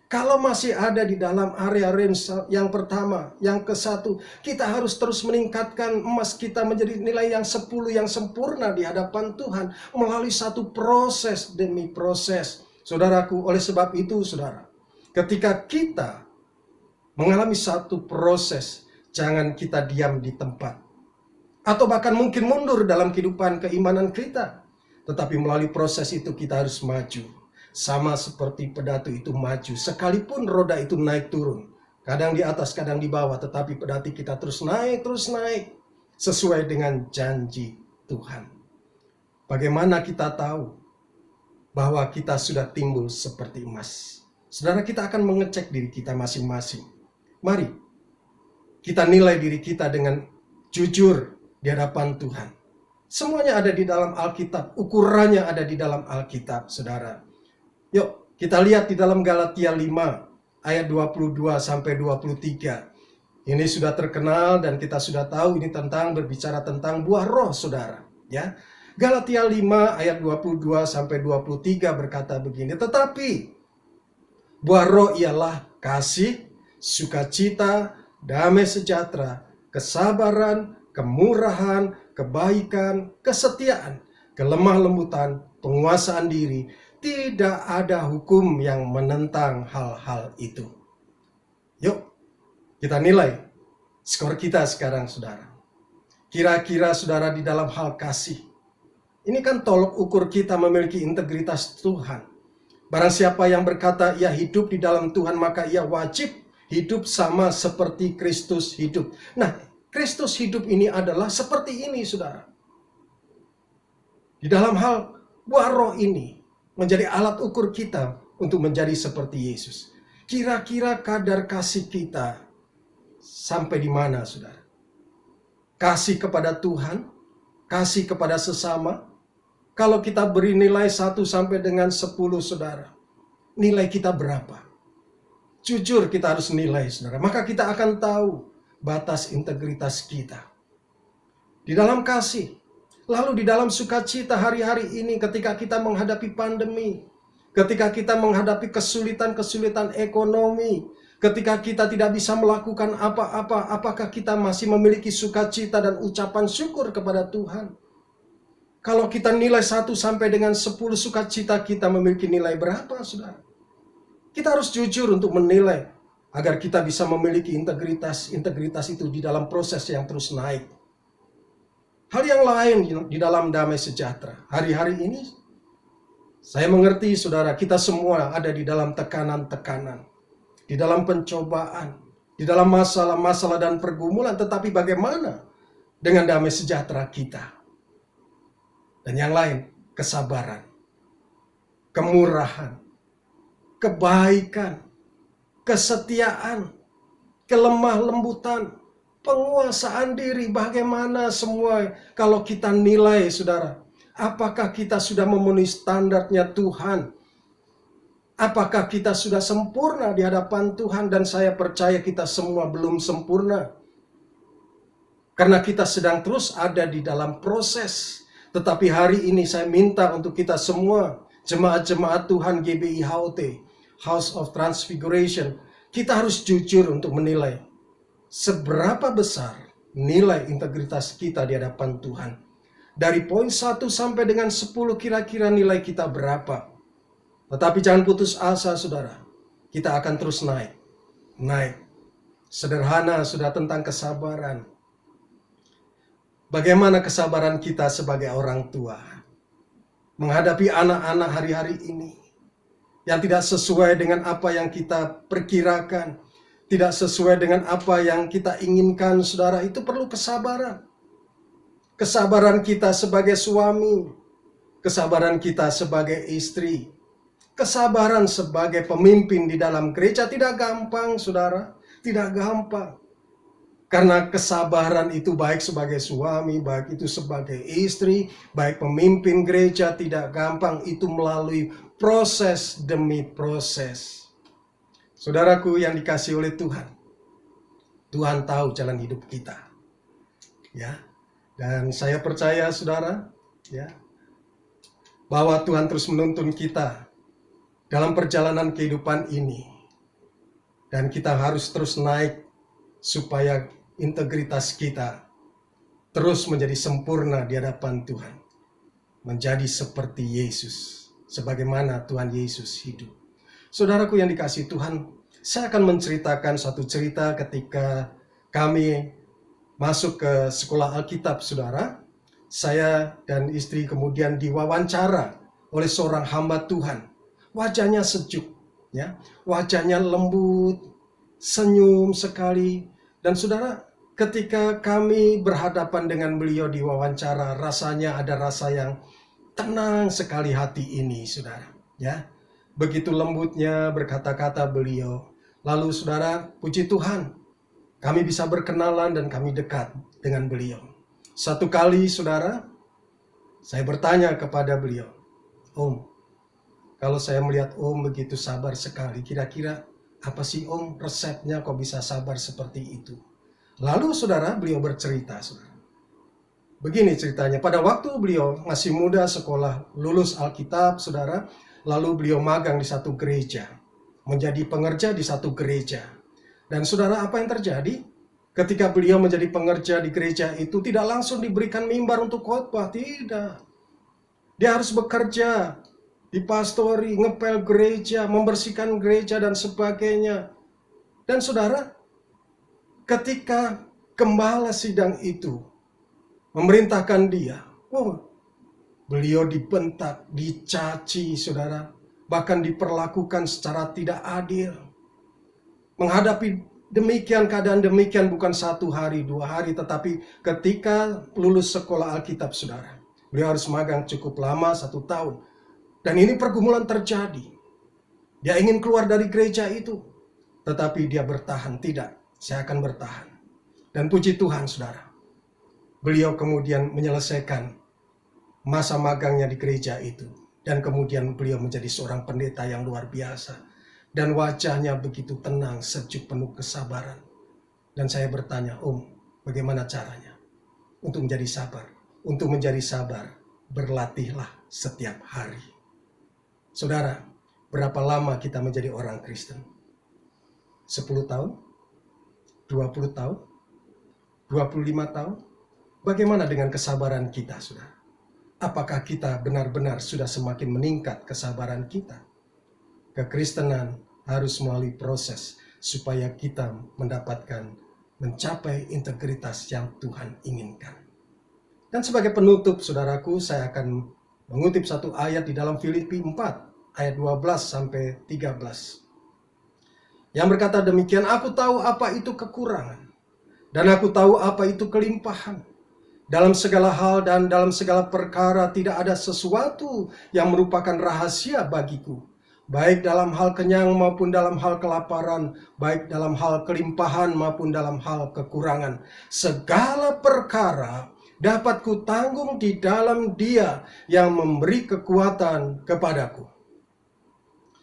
Kalau masih ada di dalam area range yang pertama, yang ke-1, kita harus terus meningkatkan emas kita menjadi nilai yang 10 yang sempurna di hadapan Tuhan melalui satu proses demi proses. Saudaraku, oleh sebab itu saudara, ketika kita mengalami satu proses, jangan kita diam di tempat. Atau bahkan mungkin mundur dalam kehidupan keimanan kita. Tetapi melalui proses itu kita harus maju. Sama seperti pedati itu maju. Sekalipun roda itu naik turun. Kadang di atas, kadang di bawah. Tetapi pedati kita terus naik, terus naik. Sesuai dengan janji Tuhan. Bagaimana kita tahu bahwa kita sudah timbul seperti emas? Saudara, kita akan mengecek diri kita masing-masing. Mari kita nilai diri kita dengan jujur di hadapan Tuhan. Semuanya ada di dalam Alkitab. Ukurannya ada di dalam Alkitab, saudara. Yuk, kita lihat di dalam Galatia 5, ayat 22 sampai 23. Ini sudah terkenal dan kita sudah tahu ini berbicara tentang buah roh, saudara. Ya, Galatia 5, ayat 22 sampai 23 berkata begini. Tetapi, buah roh ialah kasih, sukacita, damai sejahtera, kesabaran, kemurahan, kebaikan, kesetiaan, kelemah lembutan, penguasaan diri. Tidak ada hukum yang menentang hal-hal itu. Yuk, kita nilai skor kita sekarang, saudara. Kira-kira saudara di dalam hal kasih. Ini kan tolok ukur kita memiliki integritas Tuhan. Barang siapa yang berkata ia hidup di dalam Tuhan, maka ia wajib hidup sama seperti Kristus hidup. Nah, Kristus hidup ini adalah seperti ini, saudara. Di dalam hal buah roh ini menjadi alat ukur kita untuk menjadi seperti Yesus. Kira-kira kadar kasih kita sampai di mana, saudara? kasih kepada Tuhan, kasih kepada sesama. Kalau kita beri nilai 1 sampai dengan 10, saudara, nilai kita berapa? Jujur kita harus nilai, saudara. Maka kita akan tahu batas integritas kita. Di dalam kasih, lalu di dalam sukacita hari-hari ini ketika kita menghadapi pandemi, ketika kita menghadapi kesulitan-kesulitan ekonomi, ketika kita tidak bisa melakukan apa-apa, apakah kita masih memiliki sukacita dan ucapan syukur kepada Tuhan? Kalau kita nilai 1 sampai dengan 10, sukacita kita memiliki nilai berapa, saudara? Kita harus jujur untuk menilai agar kita bisa memiliki integritas. Integritas itu di dalam proses yang terus naik. Hal yang lain di dalam damai sejahtera. Hari-hari ini saya mengerti, saudara, kita semua ada di dalam tekanan-tekanan, di dalam pencobaan, di dalam masalah-masalah dan pergumulan. Tetapi bagaimana dengan damai sejahtera kita? Dan yang lain, kesabaran, kemurahan, kebaikan, kesetiaan, kelemah lembutan, penguasaan diri. Bagaimana semua kalau kita nilai, saudara? Apakah kita sudah memenuhi standarnya Tuhan? Apakah kita sudah sempurna di hadapan Tuhan? Dan saya percaya kita semua belum sempurna. Karena kita sedang terus ada di dalam proses. Tetapi hari ini saya minta untuk kita semua, jemaat-jemaat Tuhan GBI HOT, House of Transfiguration, kita harus jujur untuk menilai seberapa besar nilai integritas kita di hadapan Tuhan. Dari poin 1 sampai dengan 10 kira-kira nilai kita berapa. Tetapi jangan putus asa, saudara. Kita akan terus naik. Naik. Sederhana sudah tentang kesabaran. Bagaimana kesabaran kita sebagai orang tua menghadapi anak-anak hari-hari ini yang tidak sesuai dengan apa yang kita perkirakan, tidak sesuai dengan apa yang kita inginkan, saudara. Itu perlu kesabaran. Kesabaran kita sebagai suami, kesabaran kita sebagai istri, kesabaran sebagai pemimpin di dalam gereja tidak gampang, saudara. Tidak gampang. Karena kesabaran itu baik sebagai suami, baik itu sebagai istri, baik pemimpin gereja tidak gampang. Itu melalui proses demi proses. Saudaraku yang dikasihi oleh Tuhan, Tuhan tahu jalan hidup kita. Ya. Dan saya percaya, saudara, ya, bahwa Tuhan terus menuntun kita dalam perjalanan kehidupan ini. Dan kita harus terus naik supaya integritas kita terus menjadi sempurna di hadapan Tuhan. Menjadi seperti Yesus, sebagaimana Tuhan Yesus hidup. Saudaraku yang dikasihi Tuhan, saya akan menceritakan satu cerita ketika kami masuk ke sekolah Alkitab, saudara. Saya dan istri kemudian diwawancara oleh seorang hamba Tuhan. Wajahnya sejuk, ya, wajahnya lembut, senyum sekali. Dan saudara, ketika kami berhadapan dengan beliau di wawancara, rasanya ada rasa yang tenang sekali hati ini, saudara. Ya, begitu lembutnya berkata-kata beliau. Lalu saudara, puji Tuhan, kami bisa berkenalan dan kami dekat dengan beliau. Satu kali, saudara, saya bertanya kepada beliau, Om, kalau saya melihat Om begitu sabar sekali, kira-kira apa sih Om resepnya kok bisa sabar seperti itu? Lalu saudara, beliau bercerita, saudara. Begini ceritanya, pada waktu beliau masih muda sekolah, lulus Alkitab, saudara, lalu beliau magang di satu gereja, menjadi pengerja di satu gereja. Dan saudara, apa yang terjadi? Ketika beliau menjadi pengerja di gereja itu, tidak langsung diberikan mimbar untuk khotbah, tidak. Dia harus bekerja, dipastori, ngepel gereja, membersihkan gereja, dan sebagainya. Dan saudara, ketika gembala sidang itu memerintahkan dia, beliau dibentak, dicaci, saudara, bahkan diperlakukan secara tidak adil. Menghadapi demikian keadaan demikian bukan 1 hari, 2 hari, tetapi ketika lulus sekolah Alkitab, saudara, beliau harus magang cukup lama, 1 tahun. Dan ini pergumulan terjadi. Dia ingin keluar dari gereja itu, tetapi dia bertahan. Tidak, saya akan bertahan. Dan puji Tuhan, saudara, beliau kemudian menyelesaikan masa magangnya di gereja itu. Dan kemudian beliau menjadi seorang pendeta yang luar biasa. Dan wajahnya begitu tenang, sejuk, penuh kesabaran. Dan saya bertanya, Om, bagaimana caranya untuk menjadi sabar? Untuk menjadi sabar, berlatihlah setiap hari. Saudara, berapa lama kita menjadi orang Kristen? 10 tahun? 20 tahun? 25 tahun? Bagaimana dengan kesabaran kita, saudara? Apakah kita benar-benar sudah semakin meningkat kesabaran kita? Kekristenan harus melalui proses supaya kita mencapai integritas yang Tuhan inginkan. Dan sebagai penutup, saudaraku, saya akan mengutip satu ayat di dalam Filipi 4, ayat 12 sampai 13. Yang berkata demikian, aku tahu apa itu kekurangan, dan aku tahu apa itu kelimpahan. Dalam segala hal dan dalam segala perkara tidak ada sesuatu yang merupakan rahasia bagiku. Baik dalam hal kenyang maupun dalam hal kelaparan, baik dalam hal kelimpahan maupun dalam hal kekurangan. Segala perkara dapat kutanggung di dalam Dia yang memberi kekuatan kepadaku.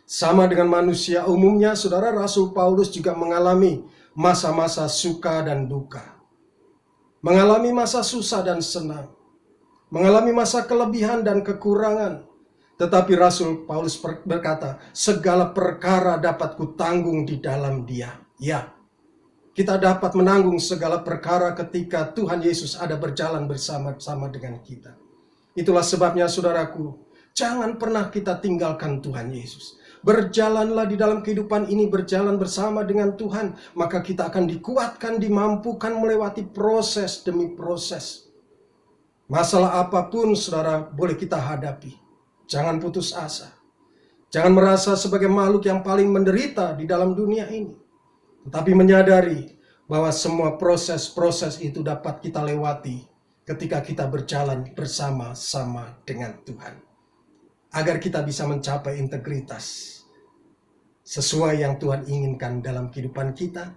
Sama dengan manusia umumnya, saudara, Rasul Paulus juga mengalami masa-masa suka dan duka. Mengalami masa susah dan senang. Mengalami masa kelebihan dan kekurangan. Tetapi Rasul Paulus berkata, segala perkara dapat kutanggung di dalam Dia. Ya, kita dapat menanggung segala perkara ketika Tuhan Yesus ada berjalan bersama-sama dengan kita. Itulah sebabnya, saudaraku, jangan pernah kita tinggalkan Tuhan Yesus. Berjalanlah di dalam kehidupan ini, berjalan bersama dengan Tuhan. Maka kita akan dikuatkan, dimampukan melewati proses demi proses. Masalah apapun, saudara, boleh kita hadapi. Jangan putus asa. Jangan merasa sebagai makhluk yang paling menderita di dalam dunia ini. Tetapi menyadari bahwa semua proses-proses itu dapat kita lewati ketika kita berjalan bersama-sama dengan Tuhan. Agar kita bisa mencapai integritas sesuai yang Tuhan inginkan dalam kehidupan kita.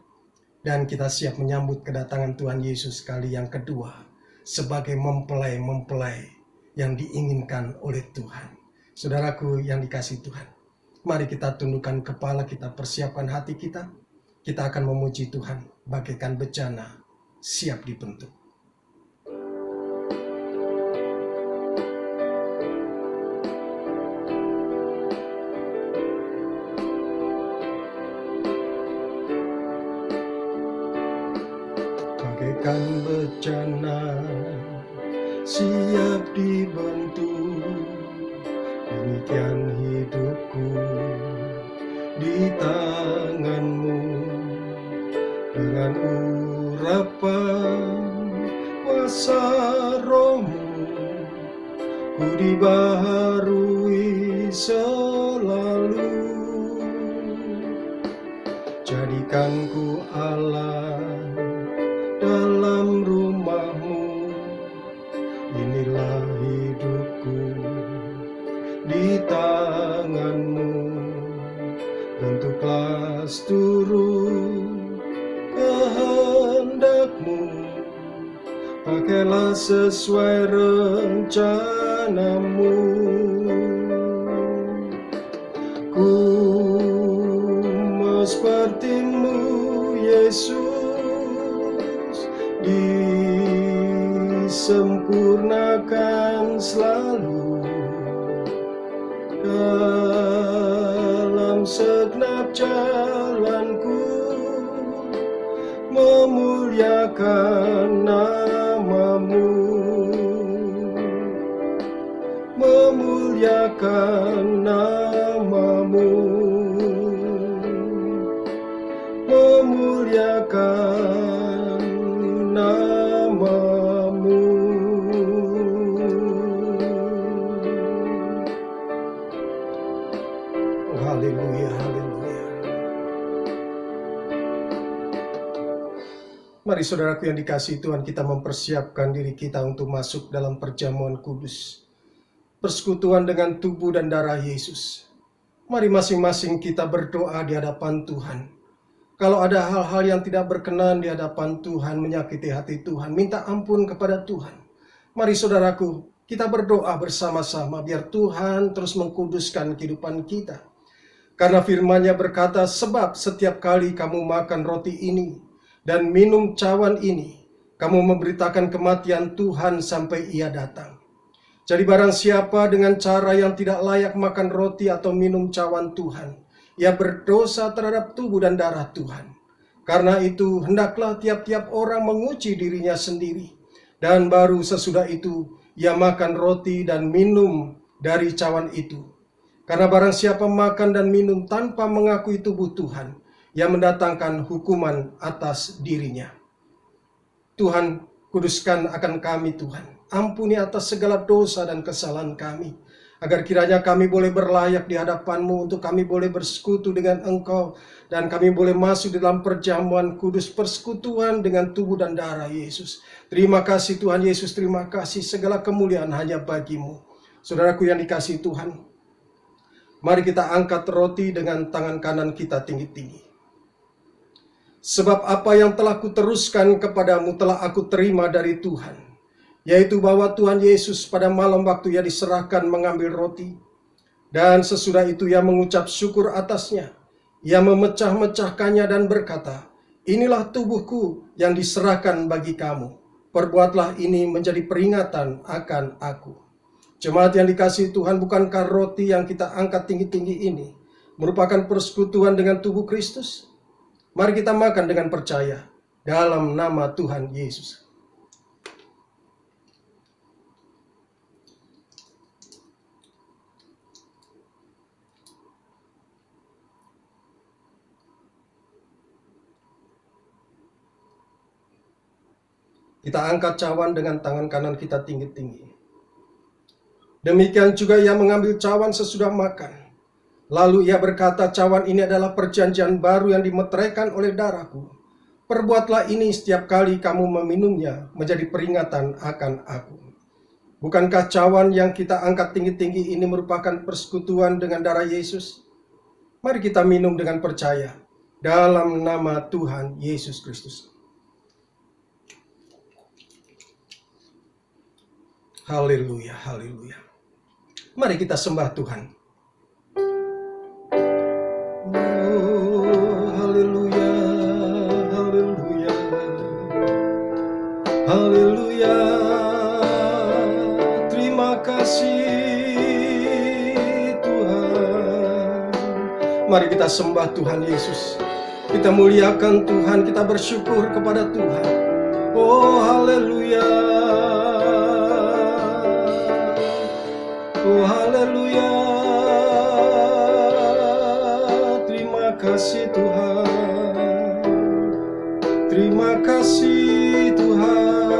Dan kita siap menyambut kedatangan Tuhan Yesus kali yang kedua sebagai mempelai-mempelai yang diinginkan oleh Tuhan. Saudaraku yang dikasihi Tuhan, mari kita tundukkan kepala, kita persiapkan hati kita. Kita akan memuji Tuhan bagaikan bejana siap dibentuk. Bagaikan bejana siap dibentuk, demikian hidupku di tangan-Mu. Dengan urapan kuasa Roh-Mu, ku dibaharui selalu. Jadikan ku Allah dalam rumah-Mu, inilah hidupku di tangan-Mu. Bentuklah seluruh kehendak-Mu, pakailah sesuai rencana-Mu. Ku mau seperti-Mu, Yesus, disempurnakan selalu dalam segenap jalanku, memuliakan nama-Mu, memuliakan nama-Mu, memuliakan nama-Mu. Haleluya, haleluya. Mari saudaraku yang dikasihi Tuhan, kita mempersiapkan diri kita untuk masuk dalam perjamuan kudus, persekutuan dengan tubuh dan darah Yesus. Mari masing-masing kita berdoa di hadapan Tuhan. Kalau ada hal-hal yang tidak berkenan di hadapan Tuhan, menyakiti hati Tuhan, minta ampun kepada Tuhan. Mari saudaraku, kita berdoa bersama-sama biar Tuhan terus mengkuduskan kehidupan kita. Karena firman-Nya berkata, sebab setiap kali kamu makan roti ini dan minum cawan ini, kamu memberitakan kematian Tuhan sampai Ia datang. Jadi barang siapa dengan cara yang tidak layak makan roti atau minum cawan Tuhan, ia berdosa terhadap tubuh dan darah Tuhan. Karena itu, hendaklah tiap-tiap orang menguji dirinya sendiri. Dan baru sesudah itu, ia makan roti dan minum dari cawan itu. Karena barang siapa makan dan minum tanpa mengakui tubuh Tuhan, ia mendatangkan hukuman atas dirinya. Tuhan, kuduskan akan kami Tuhan. Ampuni atas segala dosa dan kesalahan kami. Agar kiranya kami boleh berlayak di hadapan-Mu, untuk kami boleh bersekutu dengan Engkau, dan kami boleh masuk dalam perjamuan kudus, persekutuan dengan tubuh dan darah Yesus. Terima kasih Tuhan Yesus, terima kasih, segala kemuliaan hanya bagi-Mu. Saudaraku yang dikasihi Tuhan, mari kita angkat roti dengan tangan kanan kita tinggi-tinggi. Sebab apa yang telah kuteruskan kepadamu telah aku terima dari Tuhan, yaitu bahwa Tuhan Yesus pada malam waktu Ia diserahkan mengambil roti, dan sesudah itu Ia mengucap syukur atasnya. Ia memecah-mecahkannya dan berkata, inilah tubuhku yang diserahkan bagi kamu. Perbuatlah ini menjadi peringatan akan aku. Jemaat yang dikasihi Tuhan, bukankah roti yang kita angkat tinggi-tinggi ini merupakan persekutuan dengan tubuh Kristus? Mari kita makan dengan percaya dalam nama Tuhan Yesus. Kita angkat cawan dengan tangan kanan kita tinggi-tinggi. Demikian juga Ia mengambil cawan sesudah makan. Lalu Ia berkata, cawan ini adalah perjanjian baru yang dimeteraikan oleh darahku. Perbuatlah ini setiap kali kamu meminumnya menjadi peringatan akan aku. Bukankah cawan yang kita angkat tinggi-tinggi ini merupakan persekutuan dengan darah Yesus? Mari kita minum dengan percaya dalam nama Tuhan Yesus Kristus. Haleluya, haleluya. Mari kita sembah Tuhan. Oh, haleluya, haleluya. Haleluya. Terima kasih Tuhan. Mari kita sembah Tuhan Yesus. Kita muliakan Tuhan, kita bersyukur kepada Tuhan. Oh, haleluya. Oh haleluya, terima kasih Tuhan, terima kasih Tuhan.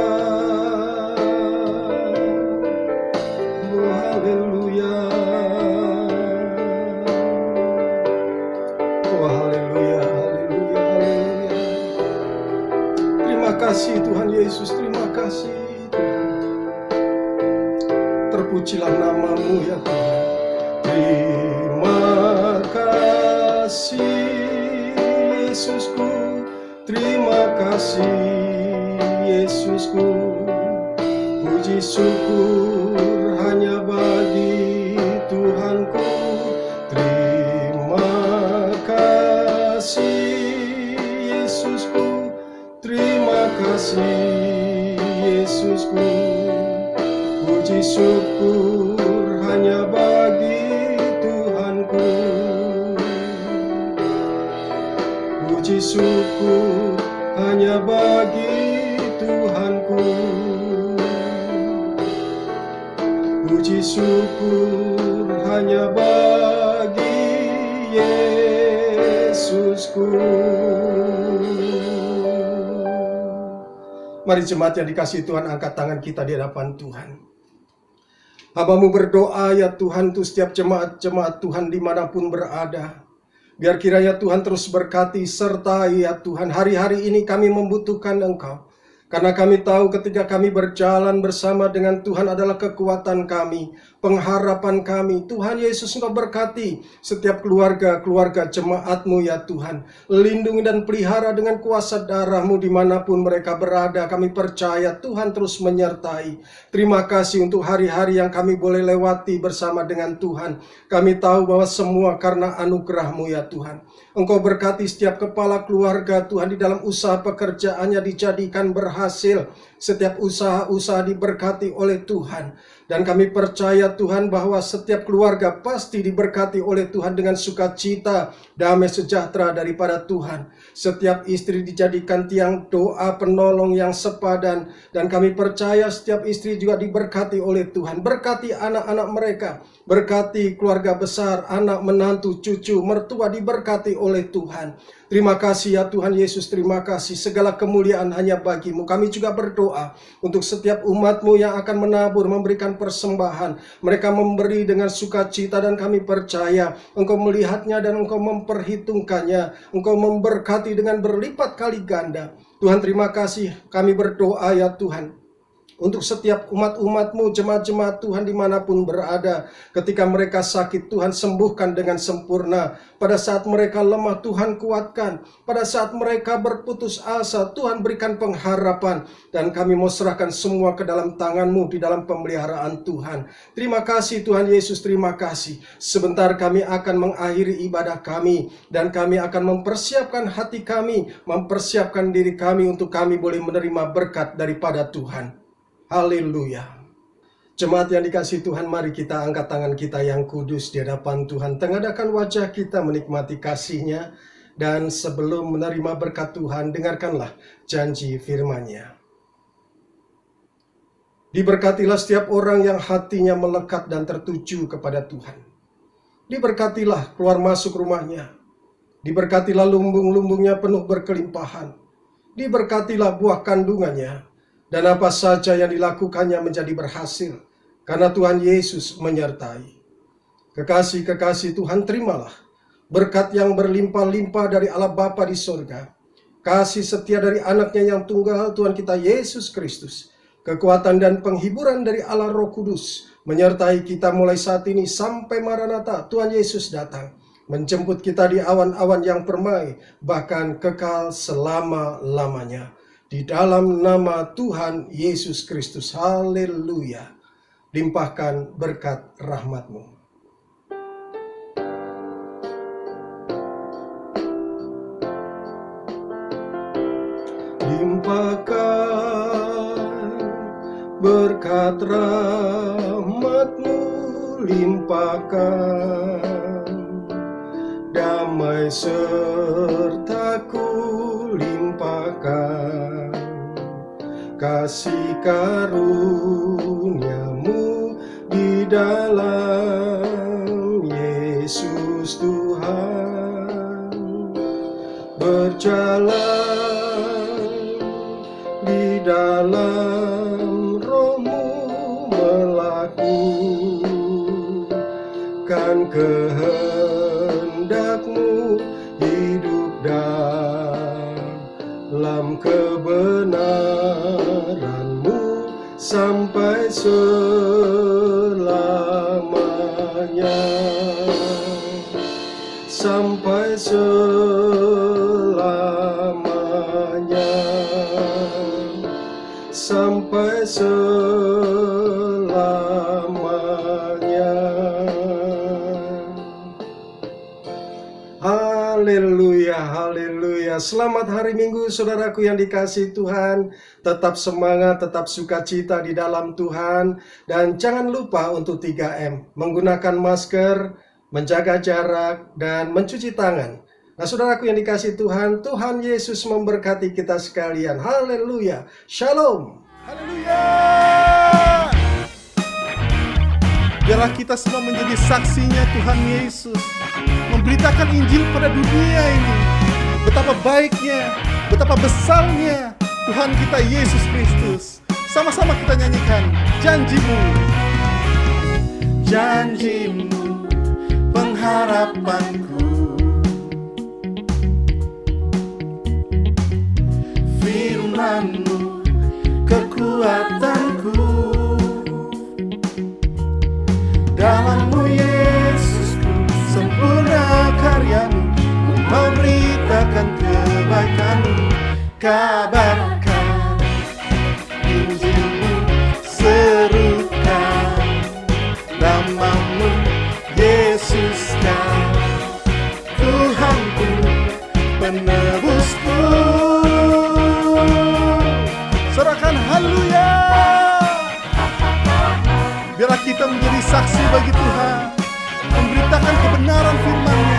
Oh haleluya, oh haleluya, haleluya, haleluya. Terima kasih Tuhan Yesus, terima kasih. Terpujilah nama-Mu ya Tuhan. Terima kasih Yesusku, terima kasih Yesusku. Puji syukur hanya bagi Tuhanku. Terima kasih Yesusku, terima kasih Yesusku. Puji syukur hanya bagi Tuhanku. Puji syukur hanya bagi Tuhanku. Puji syukur hanya bagi Yesusku. Mari jemaat yang dikasihi Tuhan, angkat tangan kita di hadapan Tuhan. Hamba-Mu berdoa ya Tuhan, untuk setiap jemaat-jemaat Tuhan dimanapun berada. Biar kiranya Tuhan terus berkati sertai ya Tuhan. Hari-hari ini kami membutuhkan Engkau. Karena kami tahu ketika kami berjalan bersama dengan Tuhan adalah kekuatan kami, pengharapan kami. Tuhan Yesus, Engkau berkati setiap keluarga jemaat-Mu ya Tuhan. Lindungi dan pelihara dengan kuasa darah-Mu dimanapun mereka berada. Kami percaya Tuhan terus menyertai. Terima kasih untuk hari-hari yang kami boleh lewati bersama dengan Tuhan. Kami tahu bahwa semua karena anugerah-Mu ya Tuhan. Engkau berkati setiap kepala keluarga Tuhan di dalam usaha pekerjaannya dijadikan berhasil. Setiap usaha-usaha diberkati oleh Tuhan. Dan kami percaya Tuhan bahwa setiap keluarga pasti diberkati oleh Tuhan dengan sukacita, damai sejahtera daripada Tuhan. Setiap istri dijadikan tiang doa penolong yang sepadan. Dan kami percaya setiap istri juga diberkati oleh Tuhan. Berkati anak-anak mereka. Berkati keluarga besar, anak, menantu, cucu, mertua diberkati oleh Tuhan. Terima kasih ya Tuhan Yesus, terima kasih. Segala kemuliaan hanya bagi-Mu. Kami juga berdoa untuk setiap umat-Mu yang akan menabur, memberikan persembahan. Mereka memberi dengan sukacita dan kami percaya Engkau melihatnya dan Engkau memperhitungkannya. Engkau memberkati dengan berlipat kali ganda. Tuhan terima kasih, kami berdoa ya Tuhan. Untuk setiap umat-umat-Mu, jemaat-jemaat Tuhan dimanapun berada. Ketika mereka sakit, Tuhan sembuhkan dengan sempurna. Pada saat mereka lemah, Tuhan kuatkan. Pada saat mereka berputus asa, Tuhan berikan pengharapan. Dan kami mau serahkan semua ke dalam tangan-Mu, di dalam pemeliharaan Tuhan. Terima kasih Tuhan Yesus, terima kasih. Sebentar kami akan mengakhiri ibadah kami. Dan kami akan mempersiapkan hati kami, mempersiapkan diri kami untuk kami boleh menerima berkat daripada Tuhan. Haleluya. Jemaat yang dikasihi Tuhan, mari kita angkat tangan kita yang kudus di hadapan Tuhan. Tengadahkan wajah kita menikmati kasih-Nya. Dan sebelum menerima berkat Tuhan, dengarkanlah janji firman-Nya. Diberkatilah setiap orang yang hatinya melekat dan tertuju kepada Tuhan. Diberkatilah keluar masuk rumahnya. Diberkatilah lumbung-lumbungnya penuh berkelimpahan. Diberkatilah buah kandungannya. Dan apa saja yang dilakukannya menjadi berhasil. Karena Tuhan Yesus menyertai. Kekasih-kekasih Tuhan, terimalah berkat yang berlimpah-limpah dari Allah Bapa di sorga. Kasih setia dari anaknya yang tunggal, Tuhan kita Yesus Kristus. Kekuatan dan penghiburan dari Allah Roh Kudus menyertai kita mulai saat ini sampai Maranatha, Tuhan Yesus datang. Menjemput kita di awan-awan yang permai, bahkan kekal selama-lamanya. Di dalam nama Tuhan Yesus Kristus. Haleluya. Limpahkan berkat rahmat-Mu. Limpahkan berkat rahmat-Mu. Limpahkan damai serta-Ku. Limpahkan kasih karunia-Mu di dalam Yesus Tuhan. Berjalan di dalam Roh-Mu, melakukan kehendak-Mu, hidup dalam kebenaran-Mu sampai selamanya. Sampai selamanya. Sampai selamanya. Haleluya, haleluya. Selamat hari Minggu saudaraku yang dikasihi Tuhan. Tetap semangat, tetap sukacita di dalam Tuhan. Dan jangan lupa untuk 3M. Menggunakan masker, menjaga jarak, dan mencuci tangan. Nah saudaraku yang dikasihi Tuhan, Tuhan Yesus memberkati kita sekalian. Haleluya. Shalom. Haleluya. Biarlah kita semua menjadi saksinya Tuhan Yesus. Memberitakan Injil pada dunia ini. Betapa baiknya, betapa besarnya Tuhan kita Yesus Kristus. Sama-sama kita nyanyikan janji-Mu. Janji-Mu, pengharapanku. Firman-Mu kabarkan, Injilmu serukan, namamu Yesuskan, Tuhanku, penebusku. Sorakan haleluya. Biarlah kita menjadi saksi bagi Tuhan, memberitakan kebenaran firman-Nya.